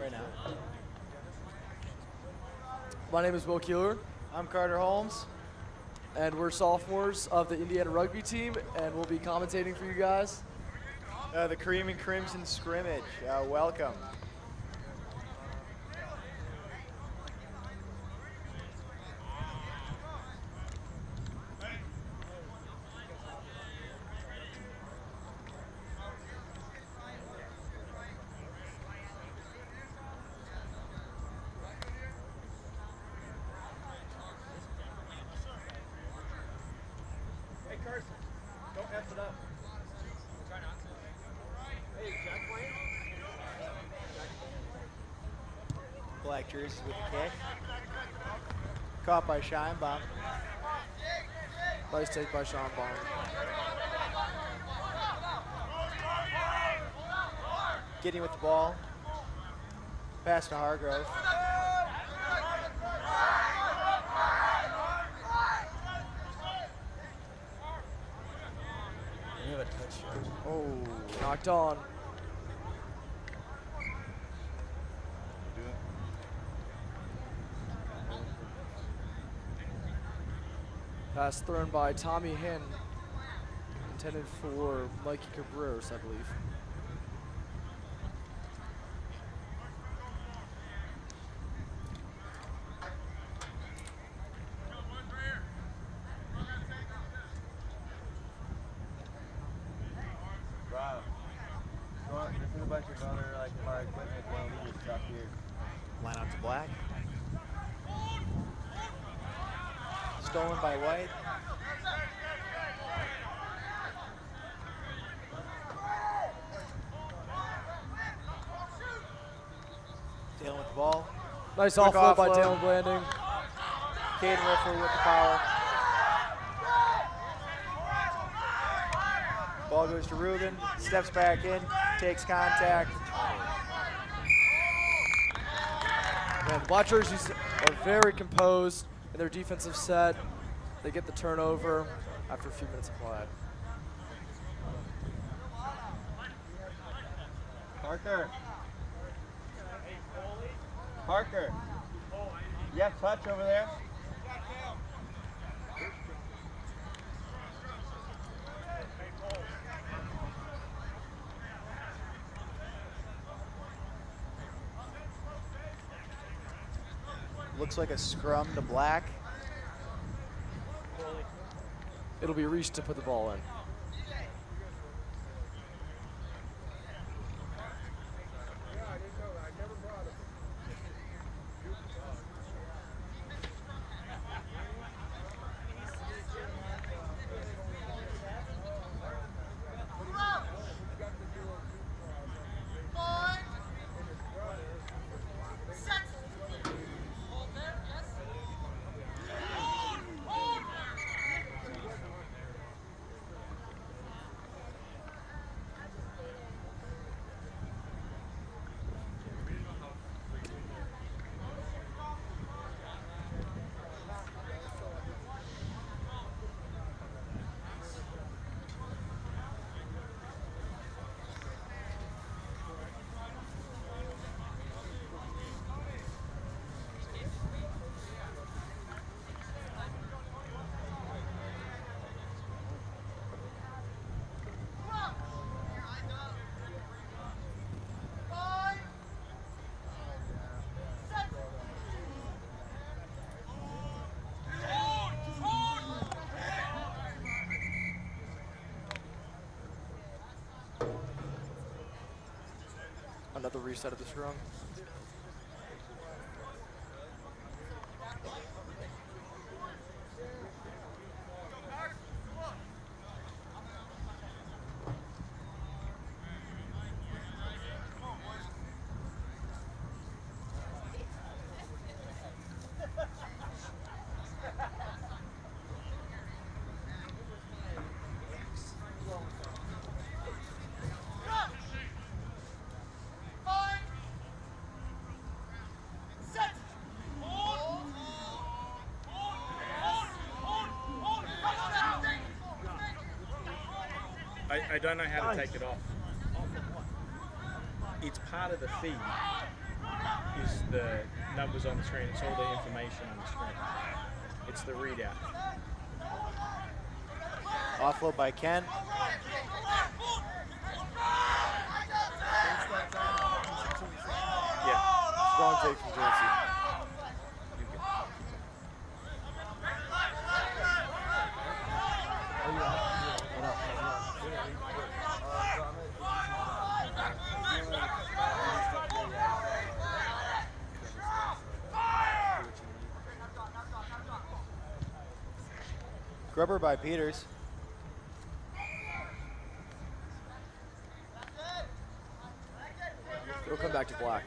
right now. My name is Will Keeler, I'm Carter Holmes. and we're sophomores of the Indiana Rugby team, and we'll be commentating for you guys. The Cream and Crimson scrimmage. Welcome. Hey Carson, don't F it up. Try not to. Hey, Jack playing? Black jerseys with the kick. Caught by Scheinbaum. Nice take by Sean Bond. Getting with the ball. Pass to Hargrove. We have a touchdown. Oh, Knocked on. Pass thrown by Tommy Hinn, intended for Mikey Cabreras, I believe. Wow. This is a bunch of other our equipment while we just stuff here. line out to Black. Stolen by White. Dalen with the ball. Nice Quick offload by offload. Dalen Blanding. Caden Wolford with the power. Ball goes to Ruben, steps back in, takes contact. Man, the Black jerseys are very composed in their defensive set. They get the turnover after a few minutes of play. Parker. Parker. You have touch over there? Looks like a scrum to Black. It'll be Reese to put the ball in. Another reset of the scrum. I don't know how to take it off. It's part of the fee is the numbers on the screen. It's all the information on the screen. It's the readout. Offload by Ken. Yeah. Strong take from Jancy. Grubber by Peters. It'll come back to Black.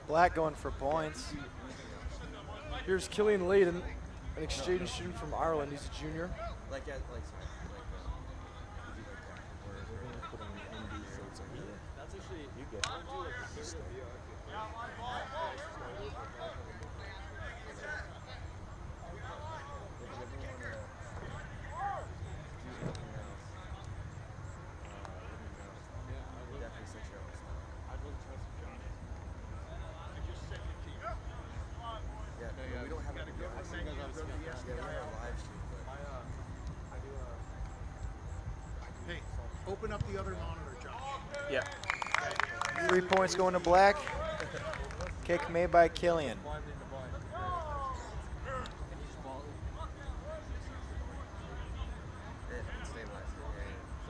Black going for points. Here's Killian Layden, an exchange student from Ireland. He's a junior. Hey, open up the other monitor, Josh. Yeah. 3 points going to Black. Kick made by Killian. So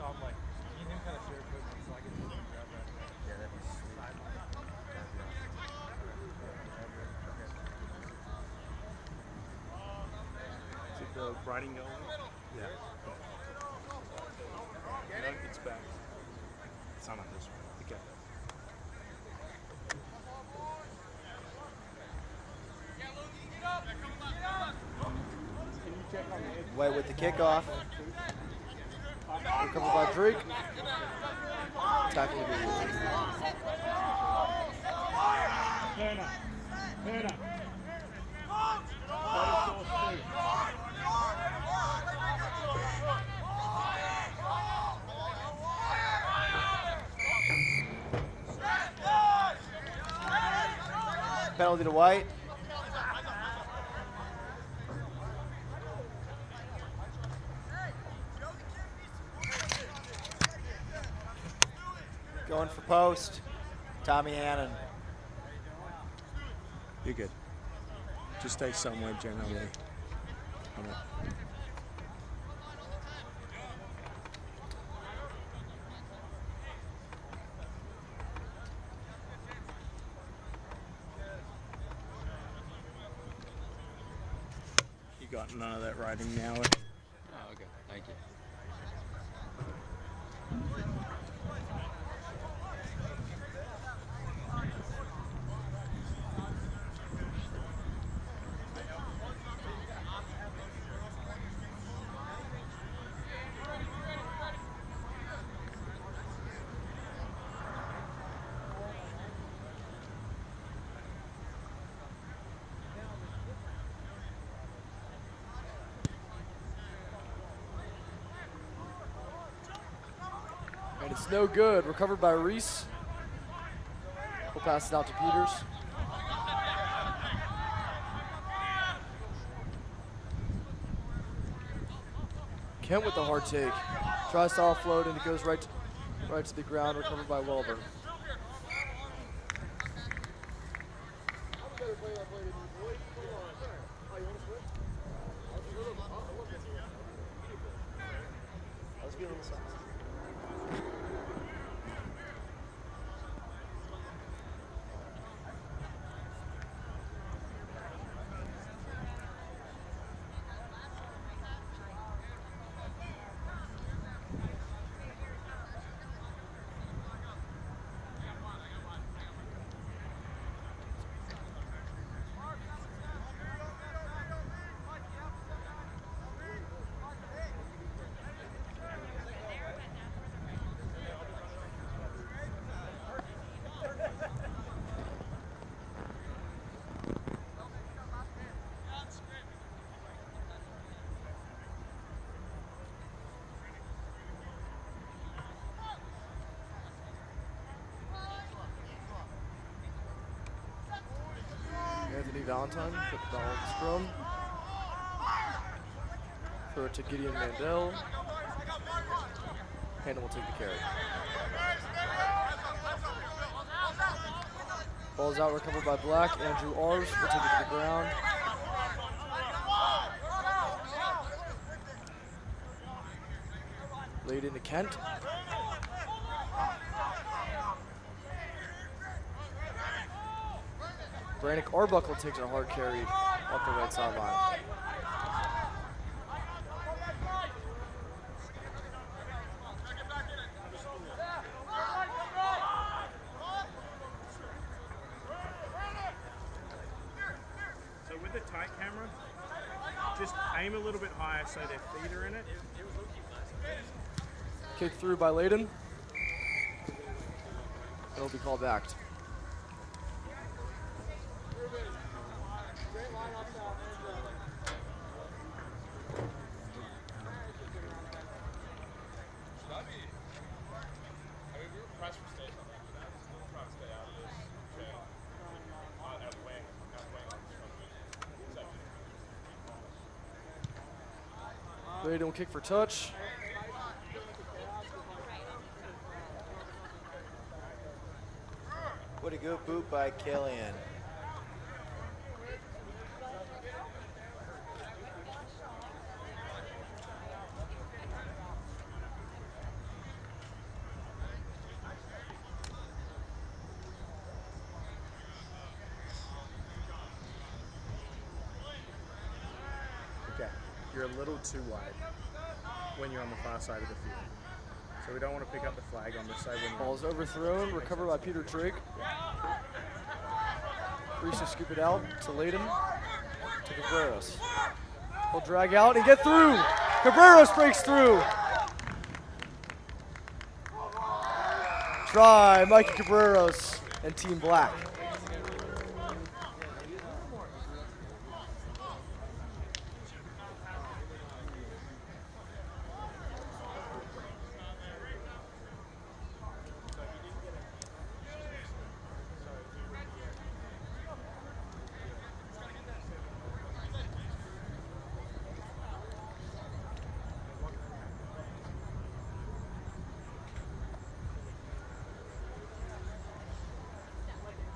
I'm like, me and him kind of share equipment, so I can grab that. Yeah, that'd be sweet. That'd be awesome. Is the writing going? Yeah. No, it's back. It's not on this one. Okay. Can you check on the edge? White with the kickoff. Recovered by Drake. Tackle to be Hannah. Hannah. Penalty to White. Going for post. Tommy Hannon. You're good. Just stay somewhere generally. On it. You got none of that writing now. Oh, okay. Thank you. And it's no good. Recovered by Reese. We'll pass it out to Peters. Kent with the hard take. Tries to offload and it goes right to the ground. Recovered by Welburn. Anthony Valentine, put the ball in the scrum. Throw it to Gideon Mandel. Hannah will take the carry. Ball's out, recovered by Black. Andrew Ars will take it to the ground. Laid into Kent. Brannick Arbuckle takes a hard carry up the right sideline. So with the tight camera, just aim a little bit higher so their feet are in it. Kick through by Layden. It'll be called back. Layden will kick for touch. What a good boot by Killian. Okay, you're a little too wide when you're on the far side of the field. So we don't want to pick up the flag on this side. Ball's overthrown, recovered by Peter Drake. Reese will scoop it out to Layden, to Cabreros. He'll drag out and get through. Cabreros breaks through. Try Mikey Cabreros and Team Black.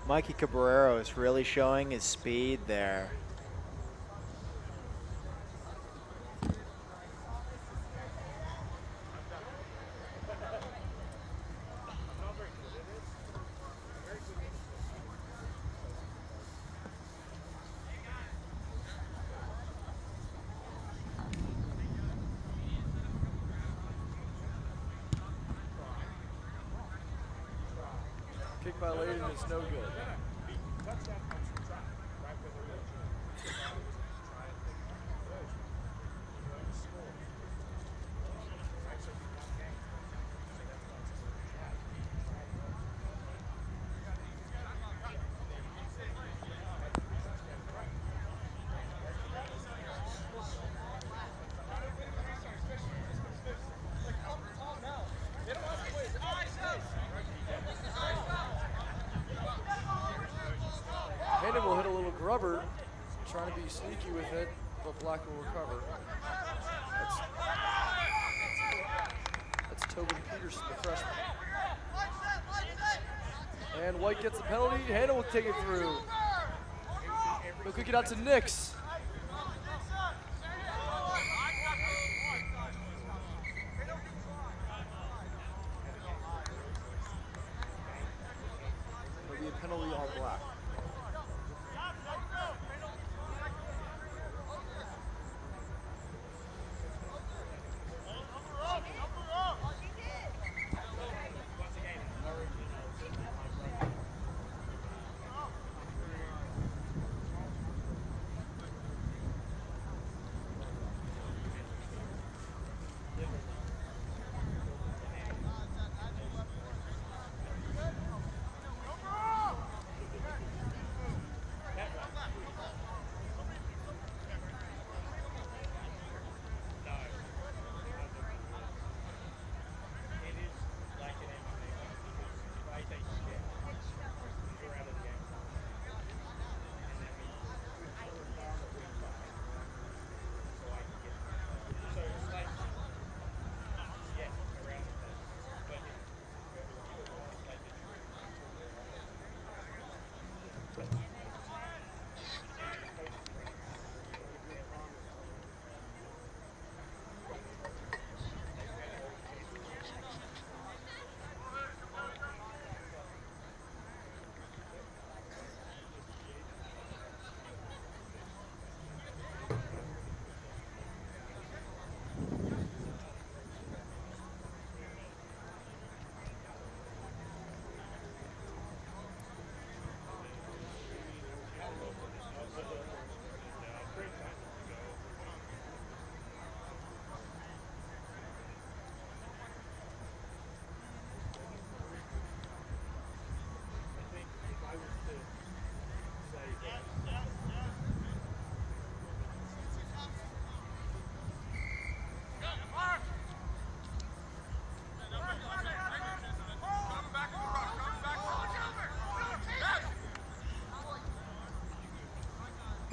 Mikey Cabrera is really showing his speed there. Kick by Layden is no good. Hayden will hit a little grubber, trying to be sneaky with it, but Black will recover. That's Tobin Peterson, the freshman. And White gets the penalty. Hannah will take it through. He'll kick it out to Nix. There'll be a penalty on Black.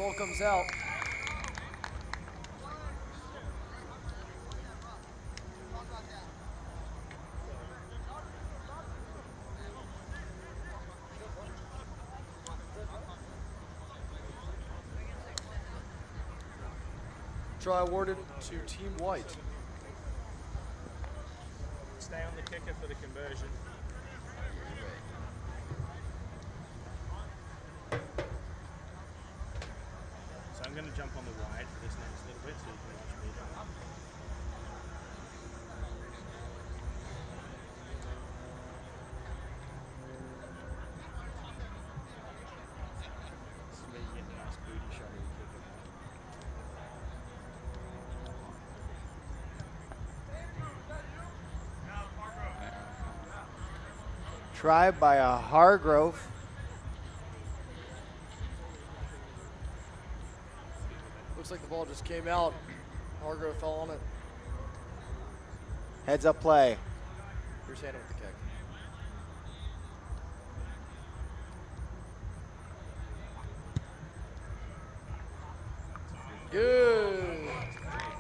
Ball comes out. Try awarded to Team White. Stay on the kicker for the conversion. So I'm going to jump on the wide for this next little bit so you can watch me do it. This is me getting a nice booty shot of the kicker. Try by a Hargrove. Looks like the ball just came out. Hargrove fell on it. Heads up play. Here's Hannah with the kick. Good.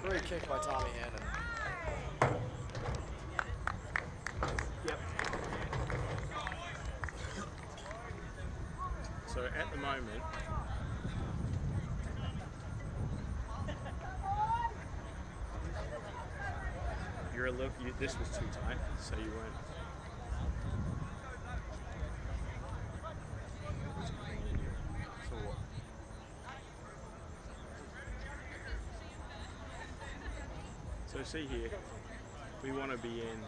Great kick by Tommy Hannon. Yep. So at the moment, you're a little. This was too tight, so you weren't. So what? So see here, we want to be in.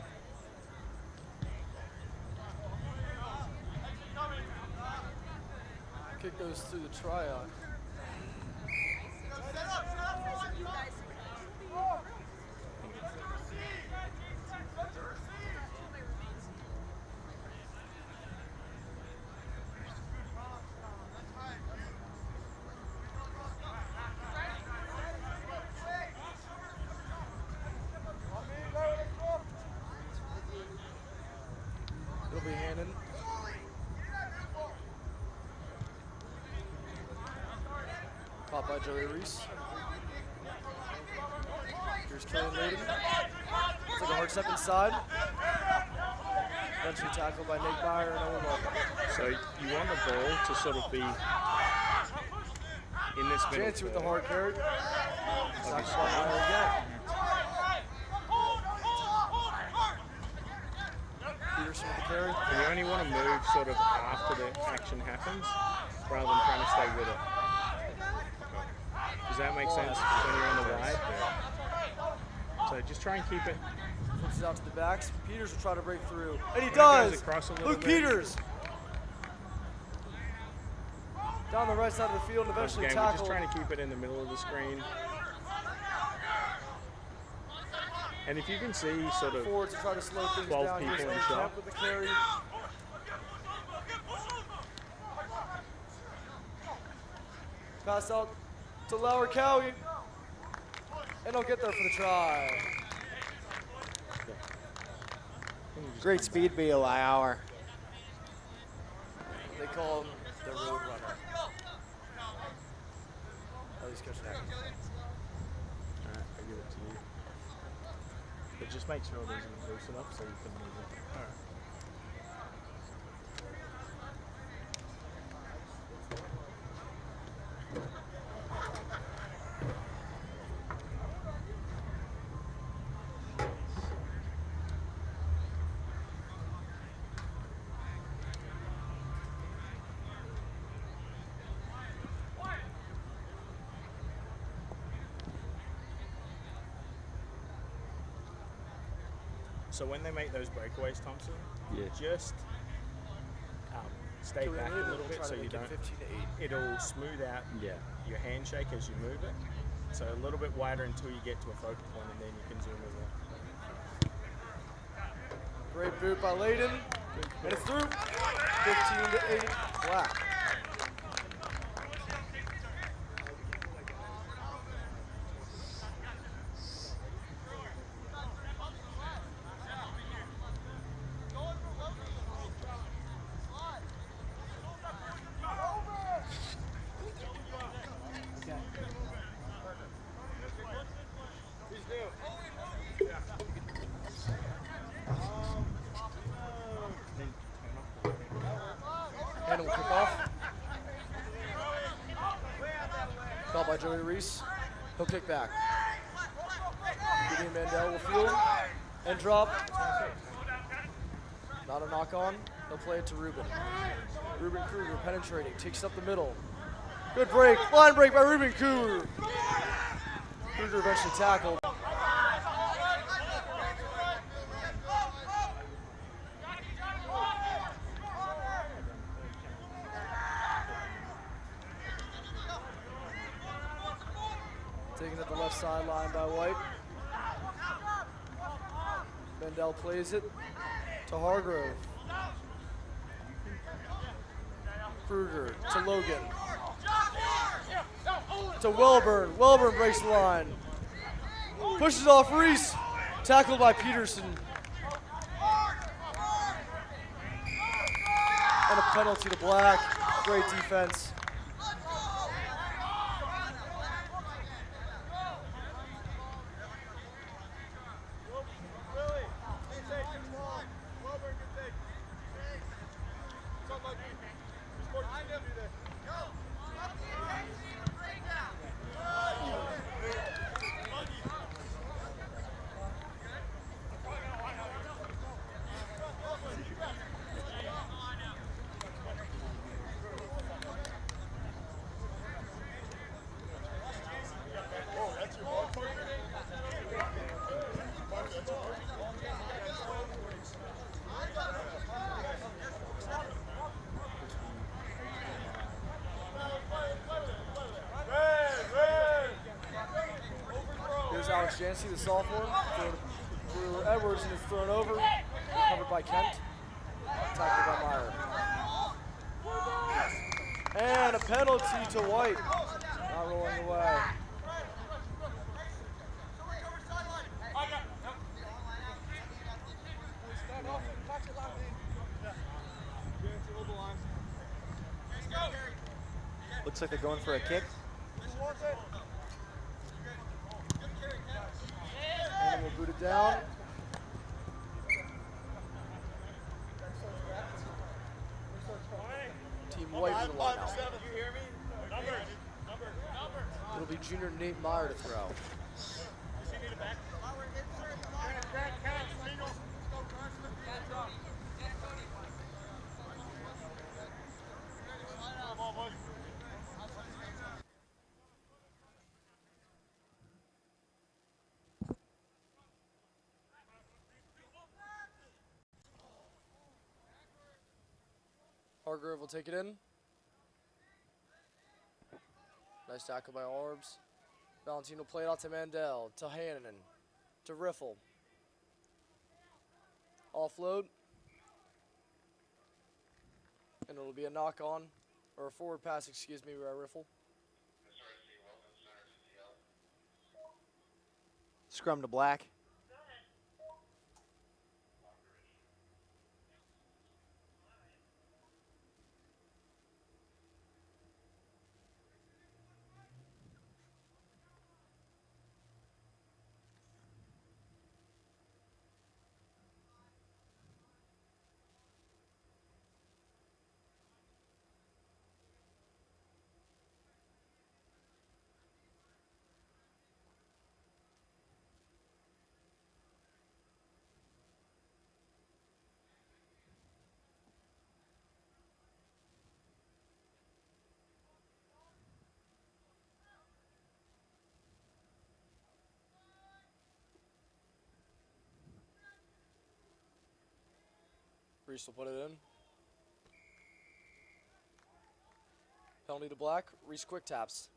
Kick goes through the tryout. It'll be Hannon. Caught by Joey Reese. Here's Killian Layden. Looks like a hard step inside. Eventually tackled by Nate Byer and Owen Walker. So you want the ball to sort of be in this middle. Chancy with the hard carry. Tackled by Obviously. Byer again. Peterson with the carry. And you only want to move sort of after the action happens rather than trying to stay with it. Does that make sense when you're on the wide? So just try and keep it. Flips it out to the backs. Peters will try to break through. And he When it does! goes across a little Luke bit. Peters! Down the right side of the field and eventually Again, we're just tackled. trying to keep it in the middle of the screen. And if you can see sort of Forwards to try to slow things 12 down. people Here's in Aaron shot. Kemp with the carry. Pass out to Lauer Cowie. And he'll get there for the try. Great speed by Lauer. They call him the road runner. At least Coach Nack. Alright, I'll give it to you. But just make sure it isn't loose enough so you can move it. Alright. So when they make those breakaways, Thompson, Yeah. just stay Killian back a Layden little will bit try so to you make it don't. 15 to 8. It'll smooth out Yeah. your handshake as you move it. So a little bit wider until you get to a focal point, and then you can zoom it in. Great boot by Layden. And it's through. 15 to 8. Black. Joey Reese. He'll kick back. Gideon Mandel will field and drop. Not a knock on. He'll play it to Ruben. Ruben Kruger penetrating, takes it up the middle. Good break, line break by Ruben Kruger. Kruger eventually tackled. Taken at the left sideline by White. Mandel plays it to Hargrove. Kruger to Logan. To Welburn. Welburn breaks the line. Pushes off Reese. Tackled by Peterson. And a penalty to Black. Great defense. Alex Jancy, the sophomore, for Edwards, and is thrown over. Covered by Kent. Tackled by Meyer. And a penalty to White. Not rolling away. Looks like they're going for a kick. And we'll boot it down. Team White with the line out. It'll be junior Nate Meyer to throw. Hargrove will take it in. Nice tackle by Orbs. Valentino play it out to Mandel, to Hannon, to Riffle. Offload. And it'll be a knock on, or a forward pass, excuse me, by Riffle. Scrum to Black. Reese will put it in. Penalty to Black. Reese quick taps.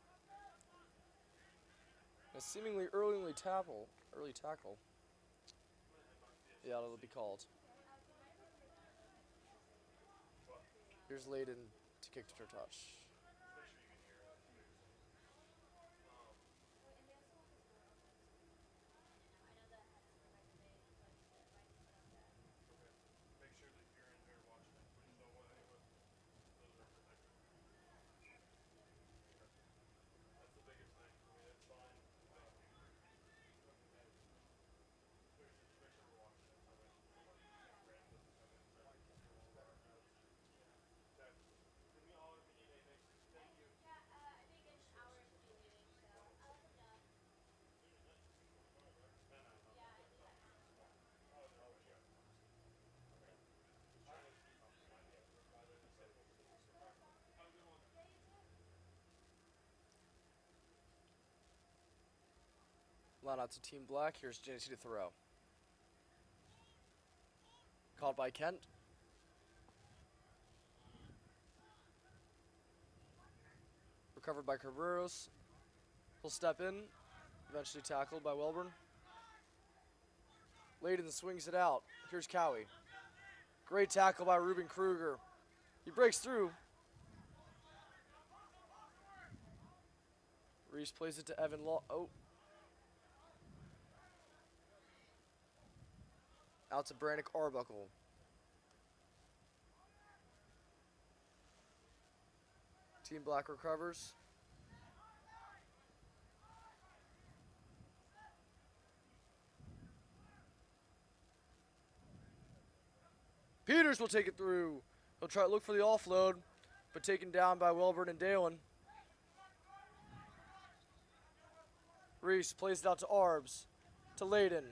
A seemingly early tackle. Yeah, it'll be called. Here's Layden to kick to touch. Line out to Team Black. Here's JC to throw. Called by Kent. Recovered by Carreros. He'll step in. Eventually tackled by Welburn. Layden swings it out. Here's Cowie. Great tackle by Ruben Kruger. He breaks through. Reese plays it to Evan Law. Oh. Out to Brannick Arbuckle. Team Black recovers. Peters will take it through. He'll try to look for the offload, but taken down by Welburn and Dalen. Reese plays it out to Arbs, to Layden.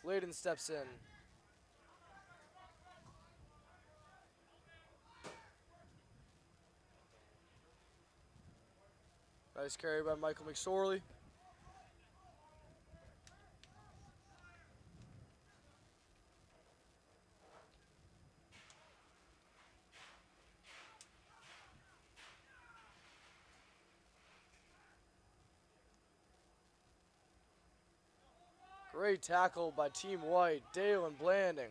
Layden steps in. Nice carry by Michael McSorley. Great tackle by Team White. Dalen Blanding.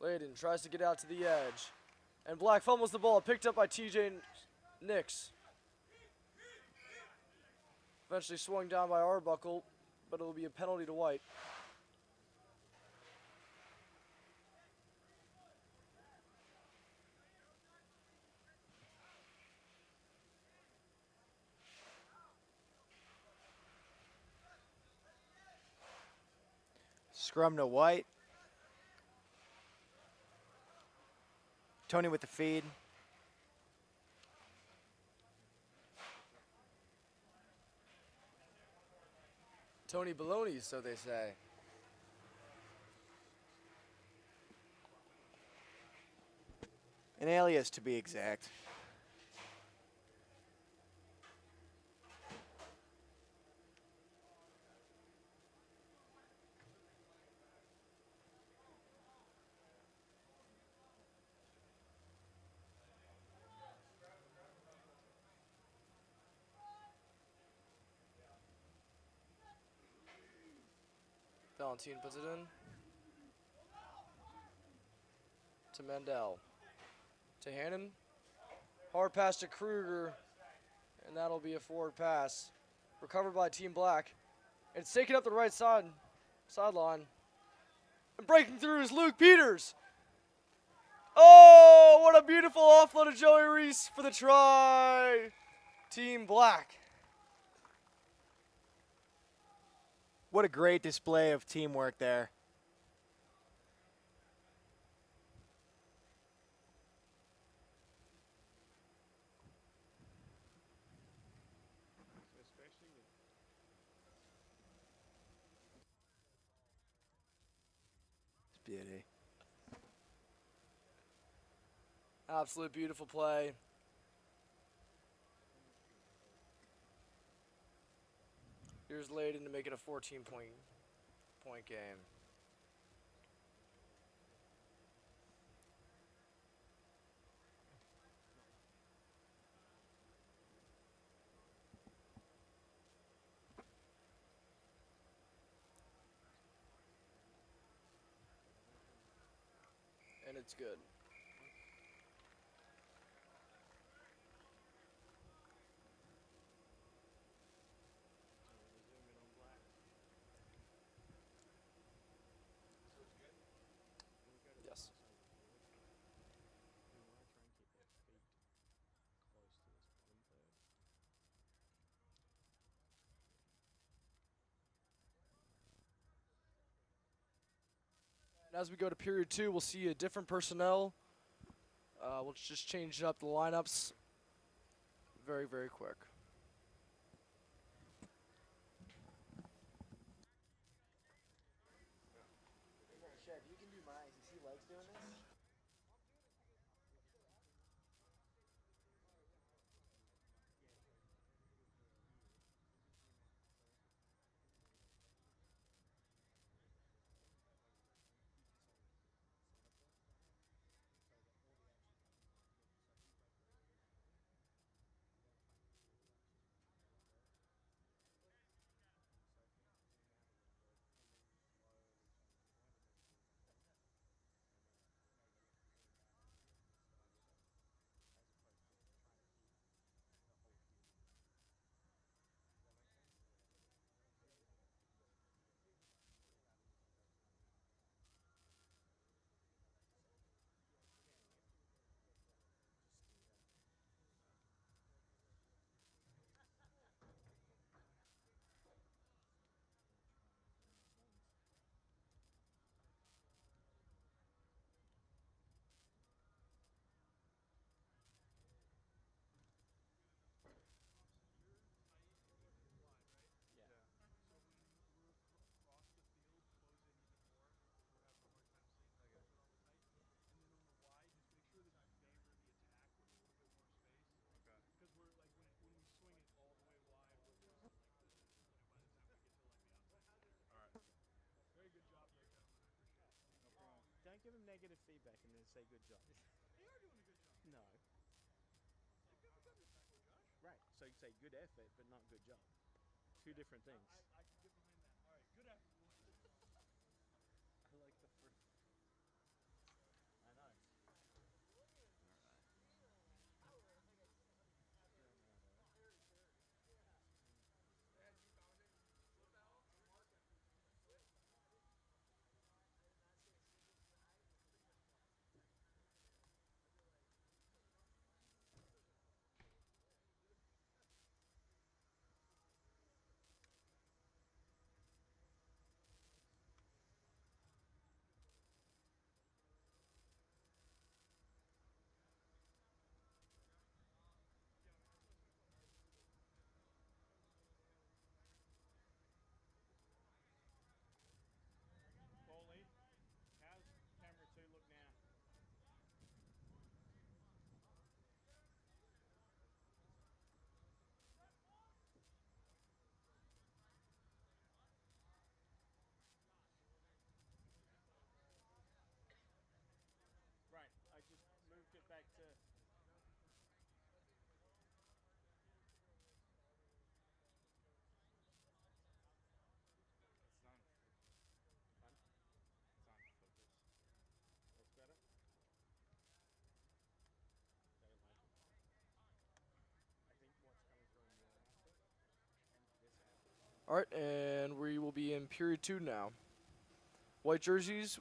Layden tries to get out to the edge. And Black fumbles the ball, picked up by TJ Nix. Eventually swung down by Arbuckle, but it'll be a penalty to White. Scrum to White. Tony with the feed. Tony Baloney, so they say. An alias, to be exact. Valentine puts it in. To Mandel. To Hannon. Hard pass to Kruger. And that'll be a forward pass. Recovered by Team Black. It's taken up the right sideline. And breaking through is Luke Peters. Oh, what a beautiful offload of Joey Reese for the try. Team Black. What a great display of teamwork there. It's beauty. Absolute beautiful play. Here's Layden to make it a 14-point game. And it's good. Yes. And as we go to period 2, we'll see a different personnel. We'll just change up the lineups very, very quick. Chef, you can do mine since he likes doing this. give them negative feedback and then say good job. They are doing a good job. No. They've got this back there, Josh. Right. So you say good effort, but not good job. Two different things. I can get behind that. All right, good effort, boys. I like the first. I know. Paulie, how's camera 2 look now? Right, I just moved it back to. It's on. Fun? It's on focus. That's better? Don't like it. I think what's coming through in your output and this output. All right, and we will be in period 2 now. White jerseys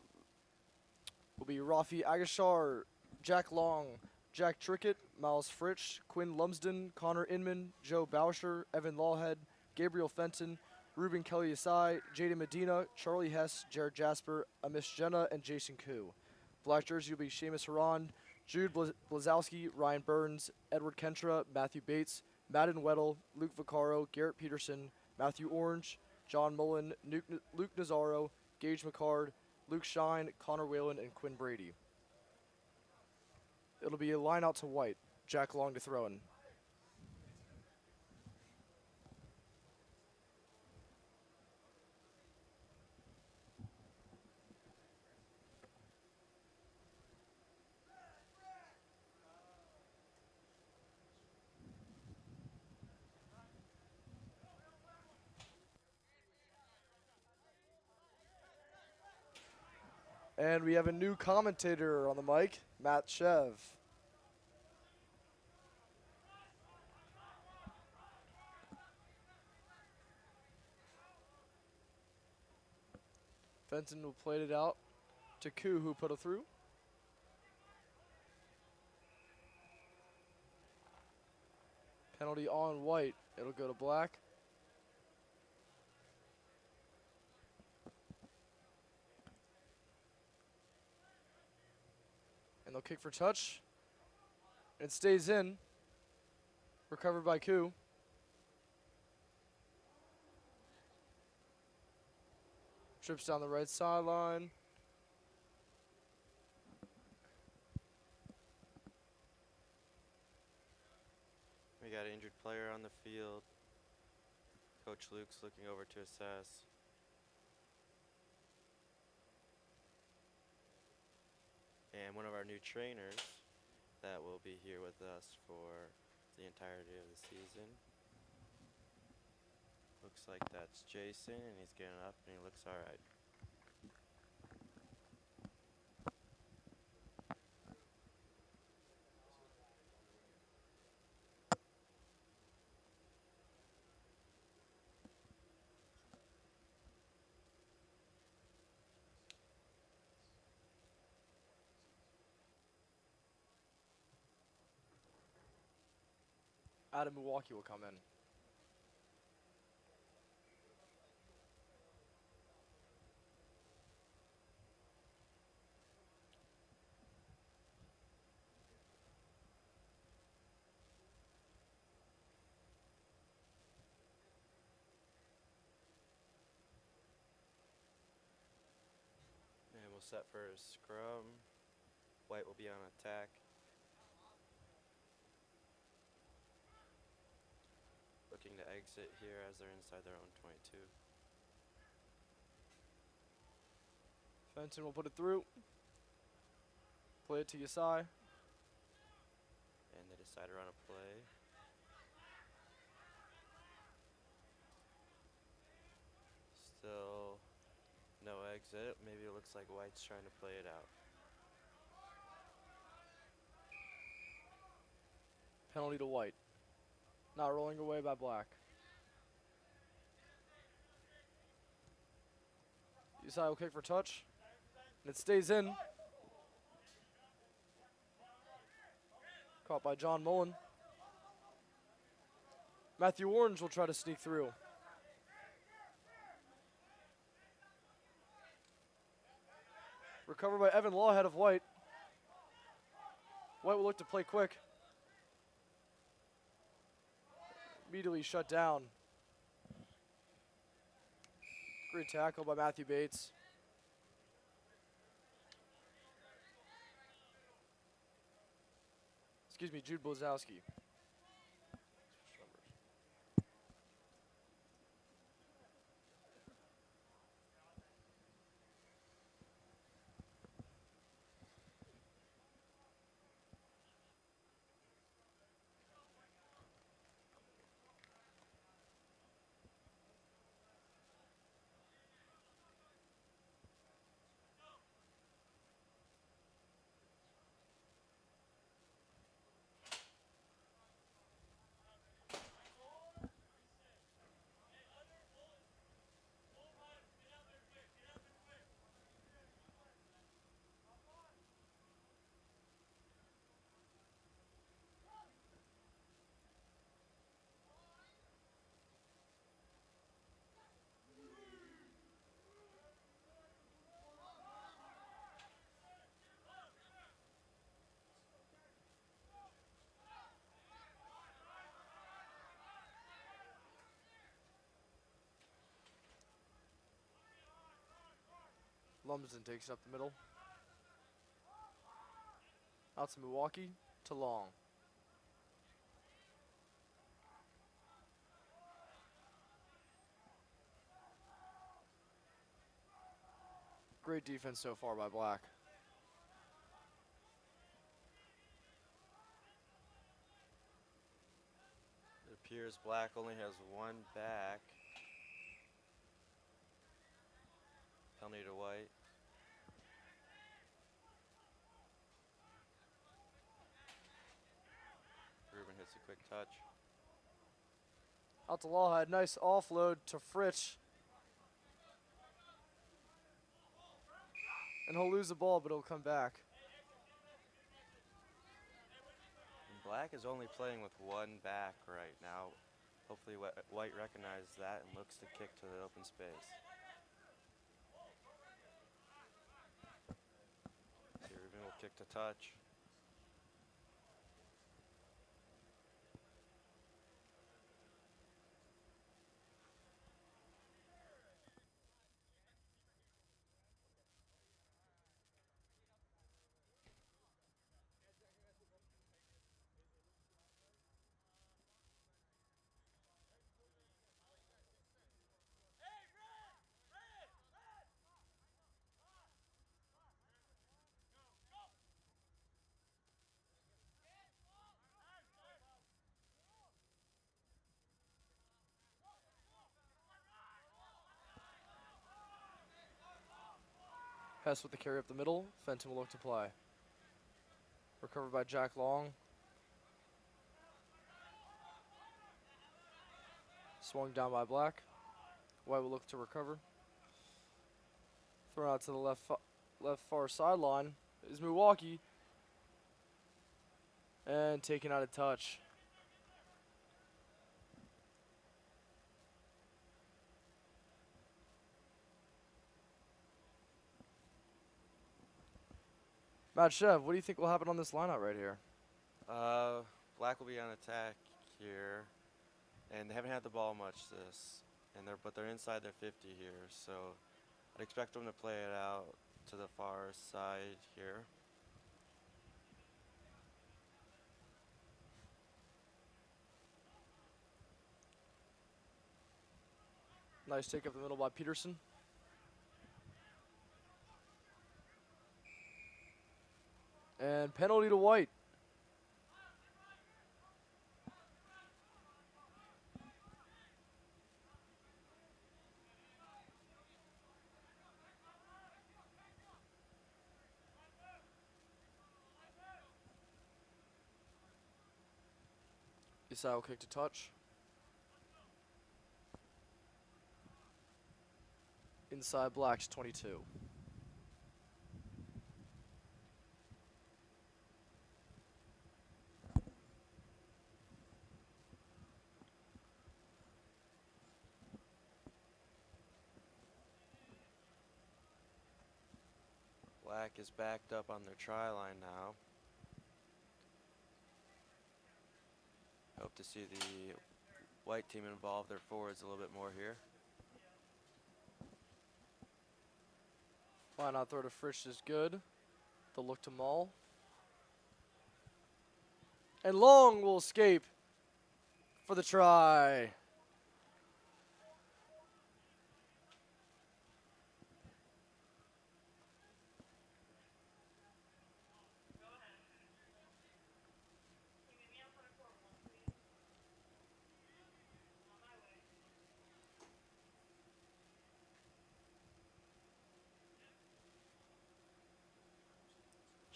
will be Rafi Agashar, Jack Long, Jack Trickett, Miles Fritsch, Quinn Lumsden, Connor Inman, Joe Bauscher, Evan Lawhead, Gabriel Fenton, Ruben Kelly Asai, Jaden Medina, Charlie Hess, Jared Jasper, Amish Jenna, and Jason Koo. Black jersey will be Seamus Haran, Jude Blazowski, Ryan Burns, Edward Kentra, Matthew Bates, Madden Weddle, Luke Vaccaro, Garrett Peterson, Matthew Orange, John Mullen, Luke Nazaro, Gage McCard, Luke Shine, Connor Whalen, and Quinn Brady. It'll be a line out to white. Jack Long to throw in. And we have a new commentator on the mic, Matt Chev. Fenton will play it out to Koo, who put it through. Penalty on white. It'll go to black. And they'll kick for touch. It stays in. Recovered by Koo. Trips down the right sideline. We got an injured player on the field. Coach Luke's looking over to assess. And one of our new trainers that will be here with us for the entirety of the season. Looks like that's Jason, and he's getting up, and he looks all right. Adam Milwaukee will come in. And we'll set for a scrum. White will be on attack. Looking to exit here as they're inside their own 22. Fenton will put it through. Play it to Yasai. And they decide to run a play. Still no exit. Maybe it looks like White's trying to play it out. Penalty to White. Not rolling away by Black. Yasai will kick for touch. And it stays in. Caught by John Mullen. Matthew Orange will try to sneak through. Recovered by Evan Lawhead of White. White will look to play quick. Immediately shut down. Great tackle by Matthew Bates. Excuse me, Jude Blazowski. Lumsden takes it up the middle. Out to Milwaukee, to Long. Great defense so far by Black. It appears Black only has one back. Penalty to White. Ruben hits a quick touch. Out to Lawhead, nice offload to Fritsch. And he'll lose the ball, but it'll come back. And Black is only playing with one back right now. Hopefully White recognizes that and looks to kick to the open space. So Ruben will kick to touch. Hess with the carry up the middle. Fenton will look to play. Recovered by Jack Long. Swung down by Black. White will look to recover. Thrown out to the left far sideline is Milwaukee. And taken out of touch. Matt Chev, what do you think will happen on this lineup right here? Black will be on attack here, and they haven't had the ball much but they're inside their 50 here, so I'd expect them to play it out to the far side here. Nice take up the middle by Peterson. And penalty to white. Isai will kick to touch. Inside Black's 22. Black is backed up on their try line now. Hope to see the white team involve their forwards a little bit more here. Why not throw to Frisch is good. The look to Maul. And Long will escape for the try.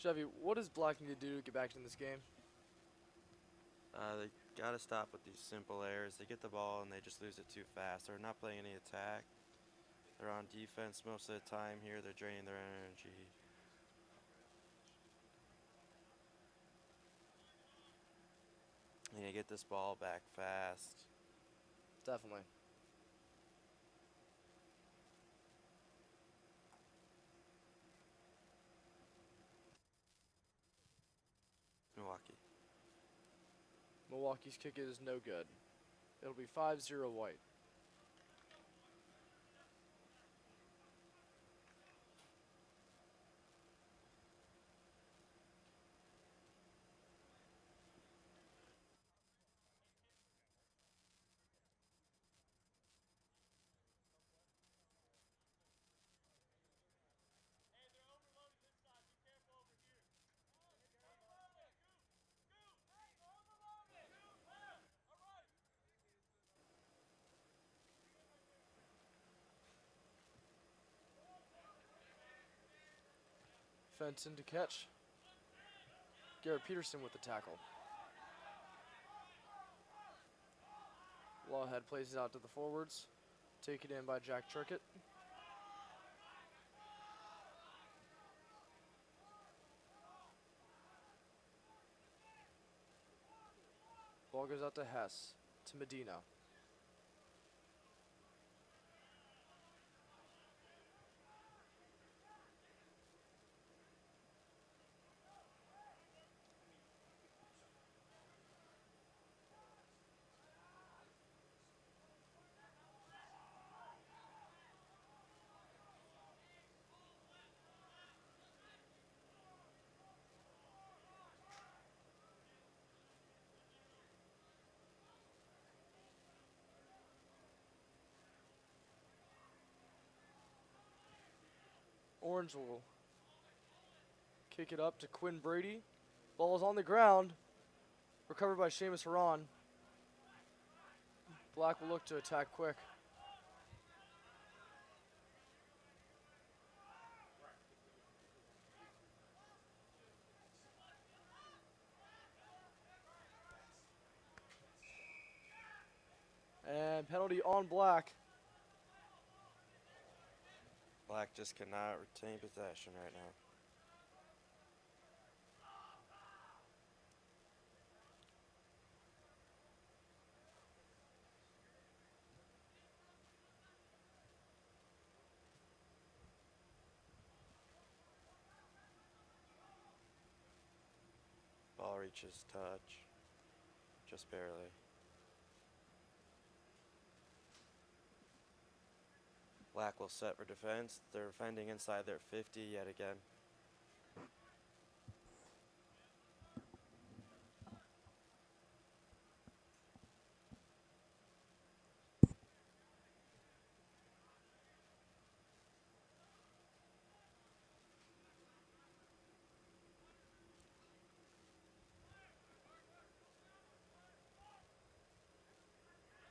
Chevy, what does Black need to do to get back in this game? They got to stop with these simple errors. They get the ball and they just lose it too fast. They're not playing any attack. They're on defense most of the time here. They're draining their energy. They need to get this ball back fast. Definitely. Milwaukee. Milwaukee's kick is no good. It'll be 5-0 white. Fenton to catch. Garrett Peterson with the tackle. Lawhead plays it out to the forwards. Taken in by Jack Turkett. Ball goes out to Hess. To Medina. Orange will kick it up to Quinn Brady. Ball is on the ground. Recovered by Seamus Haran. Black will look to attack quick. And penalty on Black. Black just cannot retain possession right now. Ball reaches touch, just barely. Black will set for defense. They're defending inside their 50 yet again.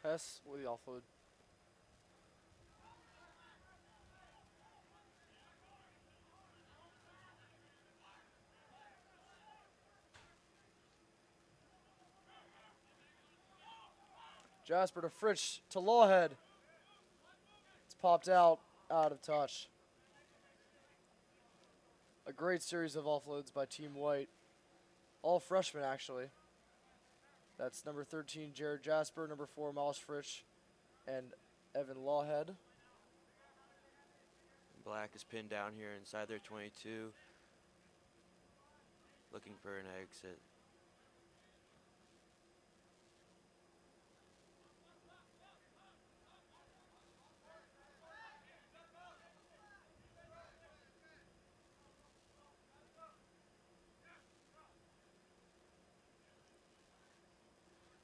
Hess with the offload. Jasper to Fritsch to Lawhead. It's popped out of touch. A great series of offloads by Team White. All freshmen, actually. That's number 13, Jared Jasper, number 4, Miles Fritsch, and Evan Lawhead. Black is pinned down here inside their 22, looking for an exit.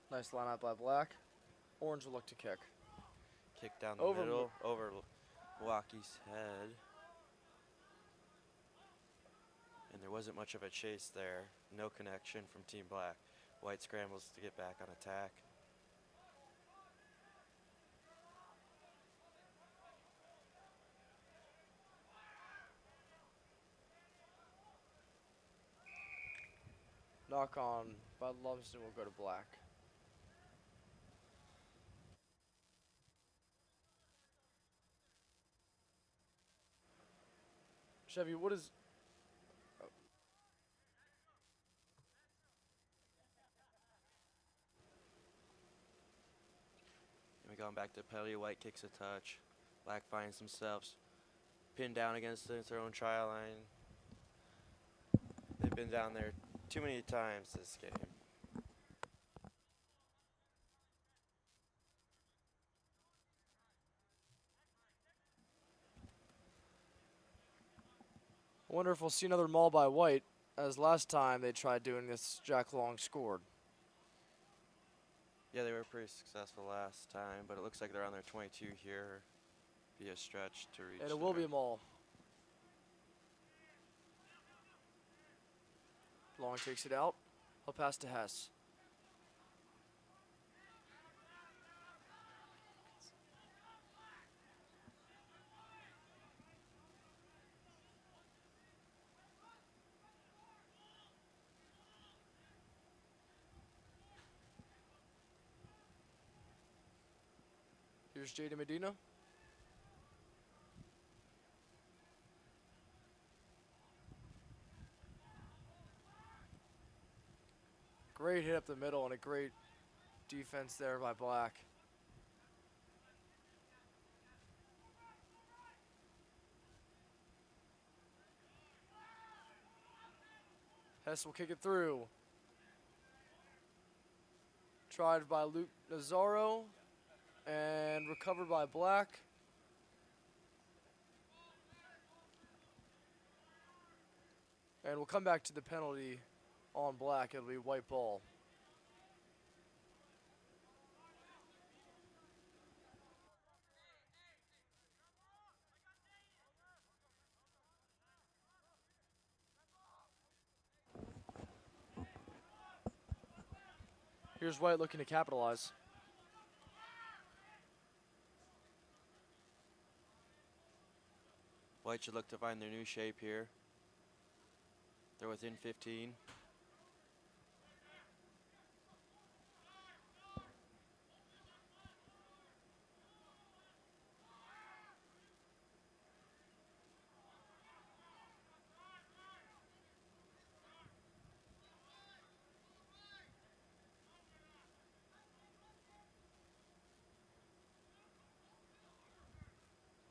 Nice lineup by Black. Orange will look to kick. Kick down the Over middle, over Milwaukee's head. And there wasn't much of a chase there. No connection from Team Black. White scrambles to get back on attack. Knock on by Lumsden will go to Black. Chevy, what is... And we going back to penalty. White kicks a touch. Black finds themselves pinned down against their own try line. They've been down there too many times this game. I wonder if we'll see another maul by White, as last time they tried doing this, Jack Long scored. Yeah, they were pretty successful last time, but it looks like they're on their 22 here. Be a stretch to reach. And it will be a maul. Long takes it out. He'll pass to Hess. Here's Jaden Medina. Great hit up the middle and a great defense there by Black. Hess will kick it through. Tried by Luke Nazaro and recovered by Black. And we'll come back to the penalty on Black. It'll be white ball. Here's White looking to capitalize. White should look to find their new shape here. They're within 15.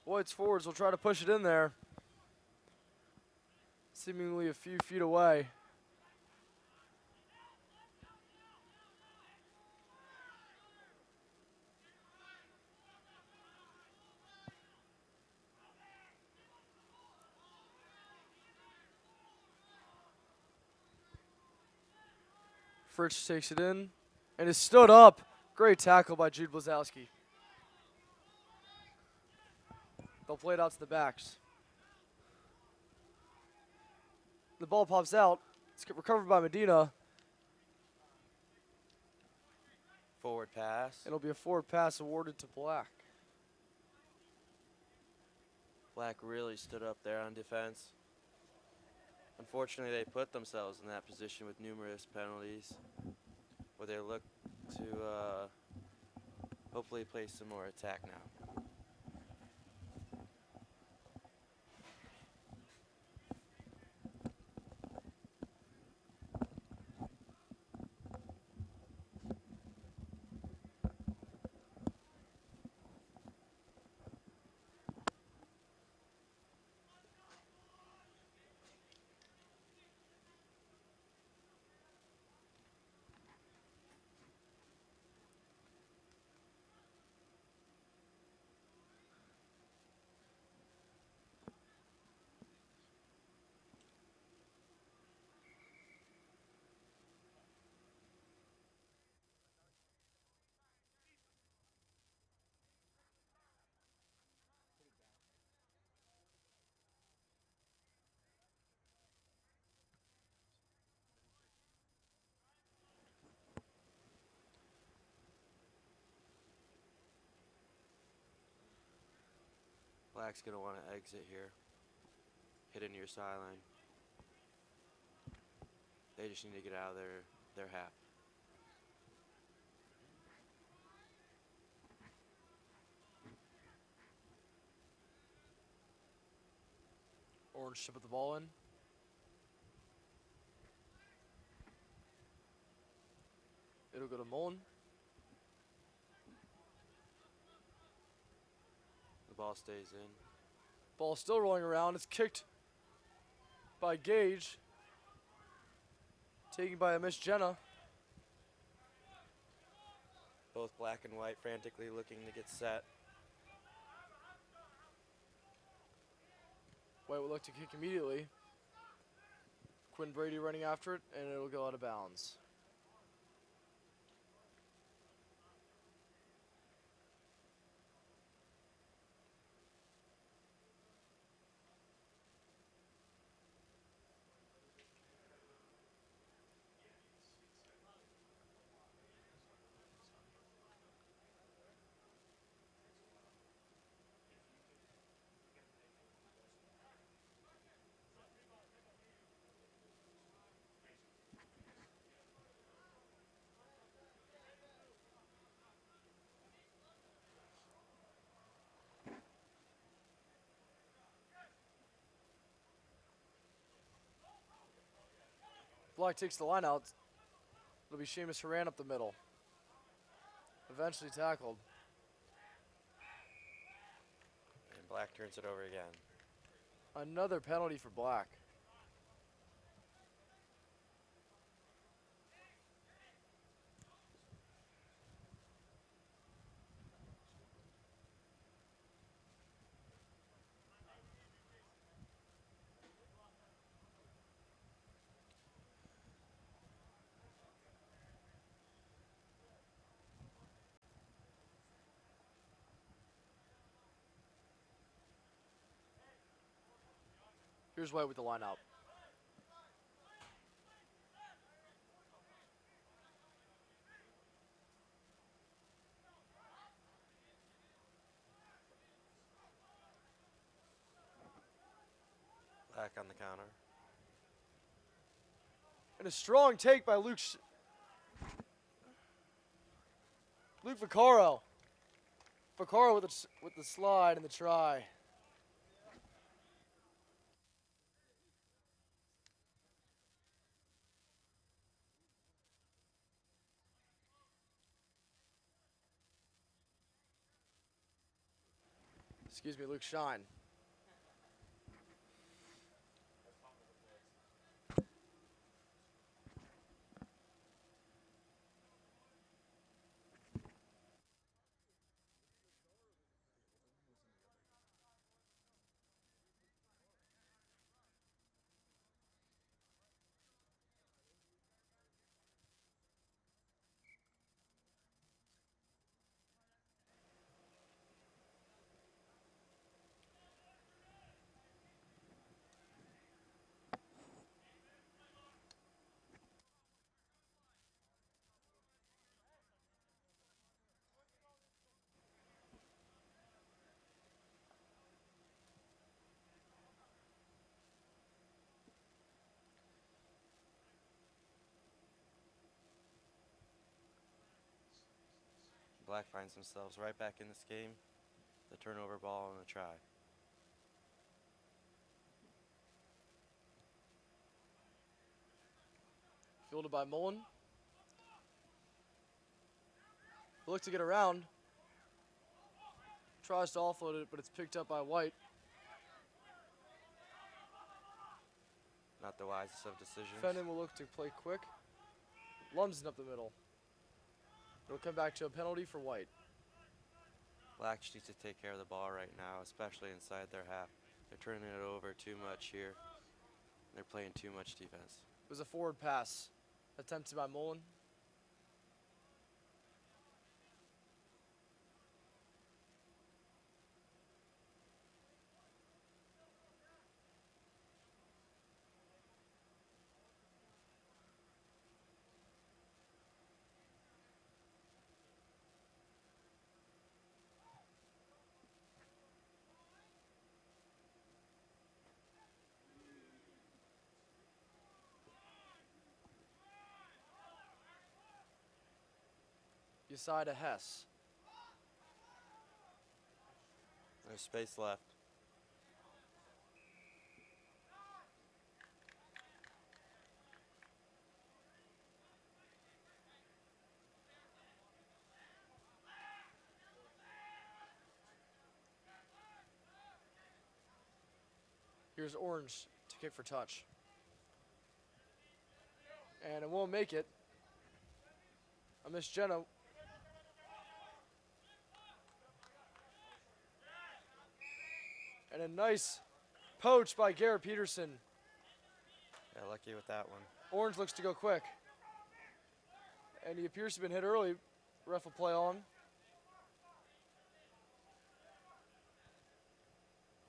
White's forwards will try to push it in there. Seemingly a few feet away. Fritsch takes it in and is stood up. Great tackle by Jude Blazowski. They'll play it out to the backs. The ball pops out. It's recovered by Medina. Forward pass. It'll be a forward pass awarded to Black. Black really stood up there on defense. Unfortunately, they put themselves in that position with numerous penalties, where they look to hopefully play some more attack now. Black's going to want to exit here. Hit into your sideline. They just need to get out of their half. Orange to put the ball in. It'll go to Mullen. The ball stays in. Ball still rolling around. It's kicked by Gage. Taken by a Miss Jenna. Both Black and White frantically looking to get set. White will look to kick immediately. Quinn Brady running after it, and it'll go out of bounds. Black takes the line out. It'll be Seamus Horan up the middle. Eventually tackled. And Black turns it over again. Another penalty for Black. Here's White with the line out. Black on the counter. And a strong take by Luke Vaccaro. Vaccaro with the slide and the try. Excuse me, Luke Shine. Black finds themselves right back in this game. The turnover ball and a try. Fielded by Mullen. Look to get around. Tries to offload it, but it's picked up by White. Not the wisest of decisions. Fenton will look to play quick. Lumsden up the middle. It'll come back to a penalty for White. Black needs to take care of the ball right now, especially inside their half. They're turning it over too much here. They're playing too much defense. It was a forward pass attempted by Mullen. Beside a Hess. There's space left. Here's Orange to kick for touch. And it won't make it. I miss Jenna. And a nice poach by Garrett Peterson. Yeah, lucky with that one. Orange looks to go quick. And he appears to have been hit early. Ref will play on.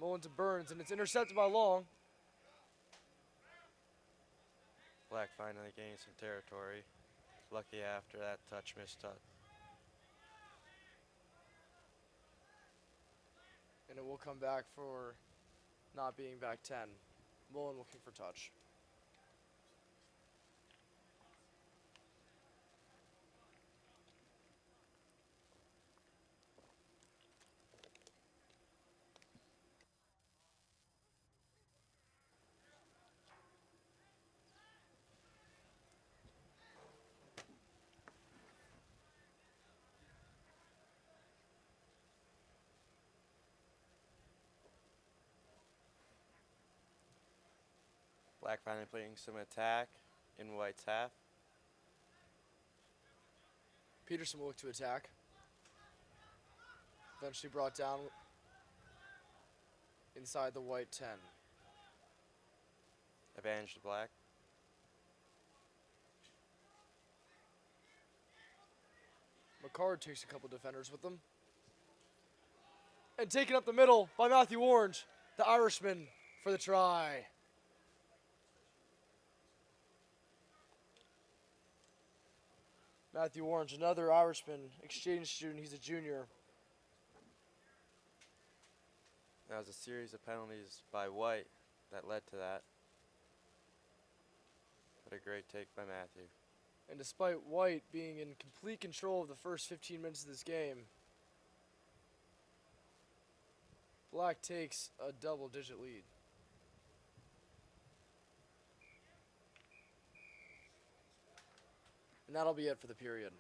Mullen to Burns, and it's intercepted by Long. Black finally gained some territory. Lucky after that touch, missed touch. And it will come back for not being back 10. Mullen will kick for touch. Black finally playing some attack in White's half. Peterson will look to attack. Eventually brought down inside the White 10. Advantage to Black. McCard takes a couple defenders with them. And taken up the middle by Matthew Orange, the Irishman, for the try. Matthew Orange, another Irishman, exchange student. He's a junior. That was a series of penalties by White that led to that. But a great take by Matthew. And despite White being in complete control of the first 15 minutes of this game, Black takes a double-digit lead. And that'll be it for the period.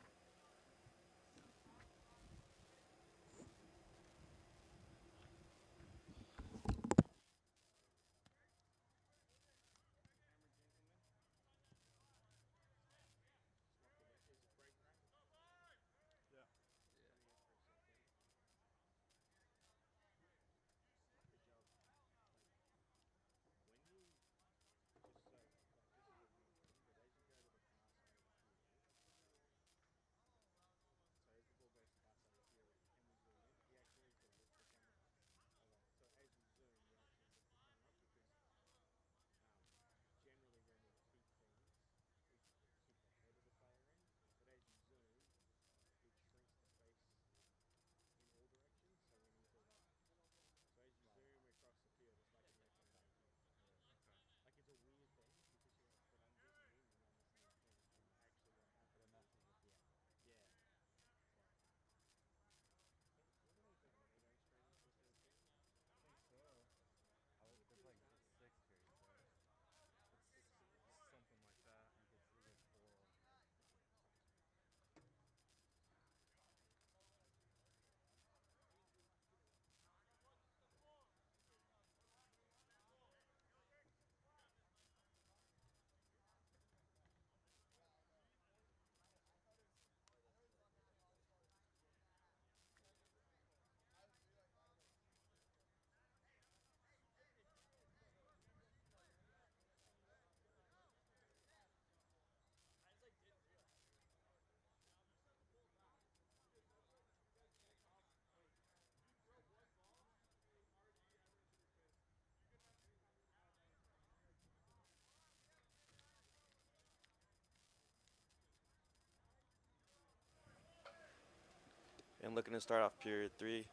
And looking to start off period 3.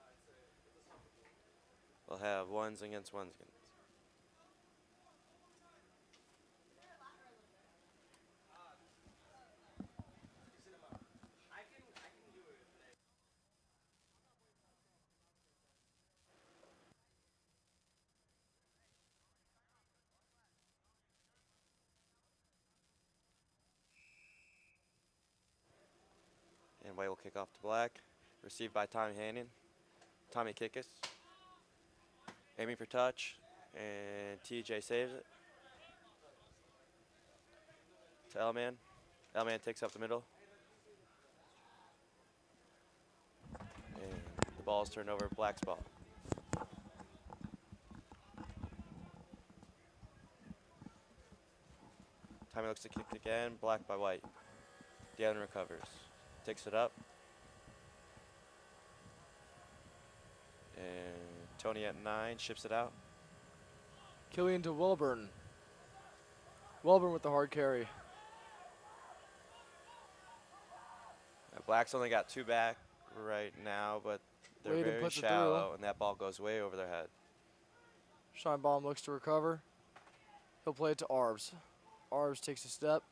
We'll have ones against ones against. And white will kick off to black. Received by Tommy Hannon. Tommy Kickus. Aiming for touch. And TJ saves it. To L-Man. L-Man takes up the middle. And the ball is turned over. Black's ball. Tommy looks to kick again. Black by white. Down recovers. Takes it up. And Tony at 9 ships it out. Killian to Wilburn. Wilburn with the hard carry. Black's only got 2 back right now, but they're Wade very puts it shallow, through. and that ball goes way over their head. Scheinbaum looks to recover. He'll play it to Arbs. Arbs takes a step.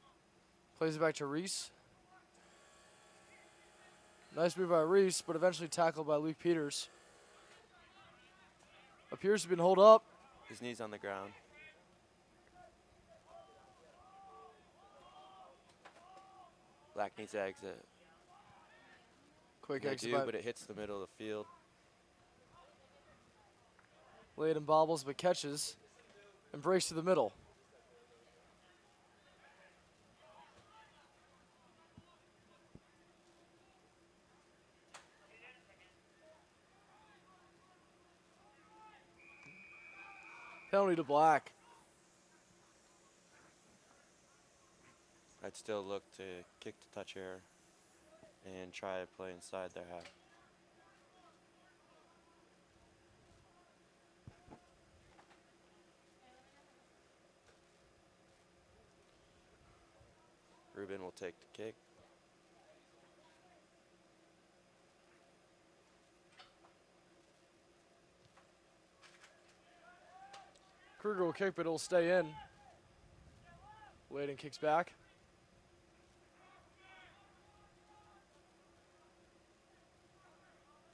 Plays it back to Reese. Nice move by Reese, but eventually tackled by Luke Peters. Appears to have been holed up. His knee's on the ground. Black needs to exit. Quick They exit do, by but it hits the middle of the field. Layden bobbles but catches and breaks to the middle. Penalty to Black. I'd still look to kick the touch here and try to play inside their half. Ruben will take the kick. Kruger will kick, but it'll stay in. Layden kicks back.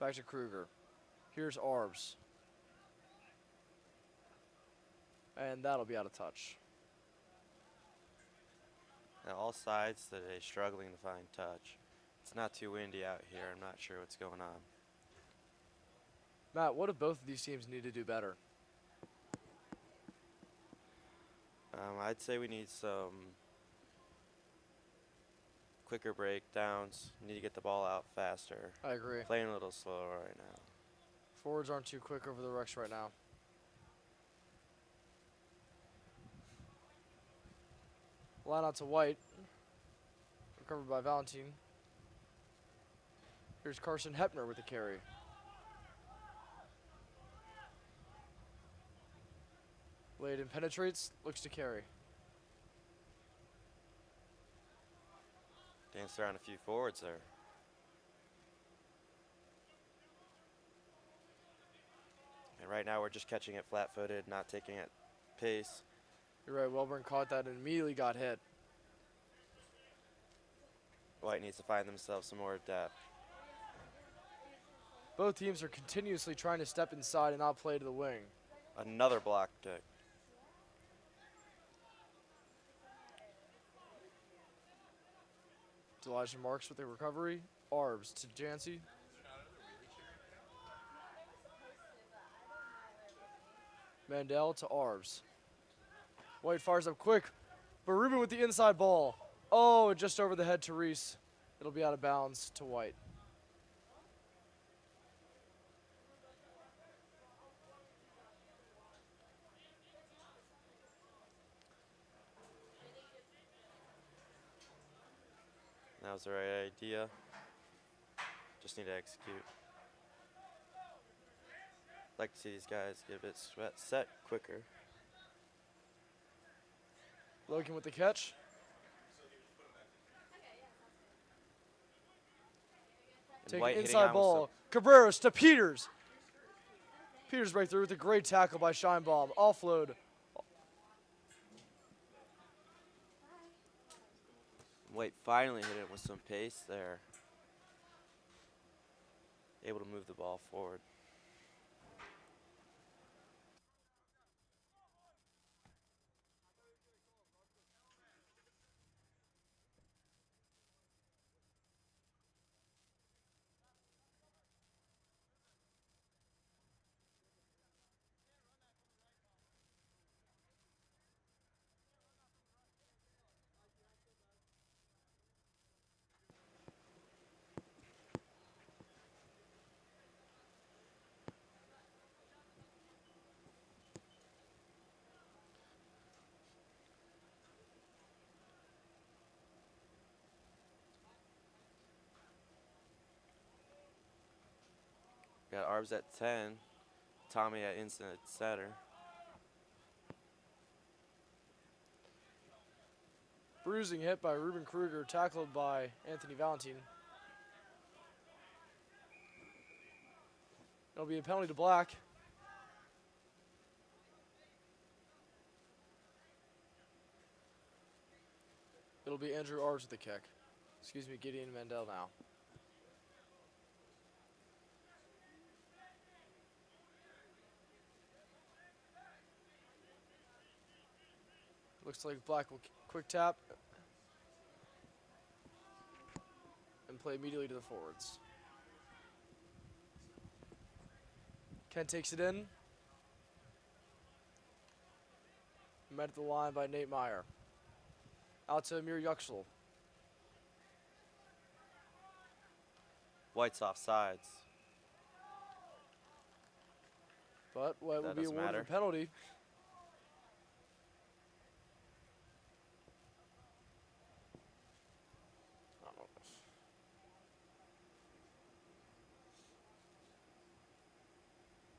Back to Kruger. Here's Arbs. And that'll be out of touch. Now all sides today struggling to find touch. It's not too windy out here. I'm not sure what's going on. Matt, what do both of these teams need to do better? I'd say we need some quicker breakdowns. We need to get the ball out faster. I agree. Playing a little slower right now. Forwards aren't too quick over the rucks right now. Line out to White. Recovered by Valentine. Here's Carson Hepner with the carry. Layden penetrates, looks to carry. Danced around a few forwards there. And right now we're just catching it flat-footed, not taking it pace. You're right, Welburn caught that and immediately got hit. White needs to find themselves some more depth. Both teams are continuously trying to step inside and not play to the wing. Another block kick. Elijah Marks with a recovery. Arbs to Jancy. Mandel to Arbs. White fires up quick, but Ruben with the inside ball. Oh, just over the head to Reese. It'll be out of bounds to White. That was the right idea. Just need to execute. Like to see these guys get a bit set quicker. Logan with the catch. Take White an hitting inside on ball. Cabreras to Peters. Peters break through with a great tackle by Scheinbaum. Offload. White finally hit it with some pace there. Able to move the ball forward. Got Arbs at 10. Tommy at instant at center. Bruising hit by Ruben Kruger, tackled by Anthony Valentine. It'll be a penalty to Black. It'll be Andrew Arbs with the kick. Excuse me, Gideon Mandel now. Looks like Black will quick tap and play immediately to the forwards. Kent takes it in. Met at the line by Nate Meyer. Out to Amir Yuxel. White's off sides. But White will That be doesn't awarded matter. a penalty.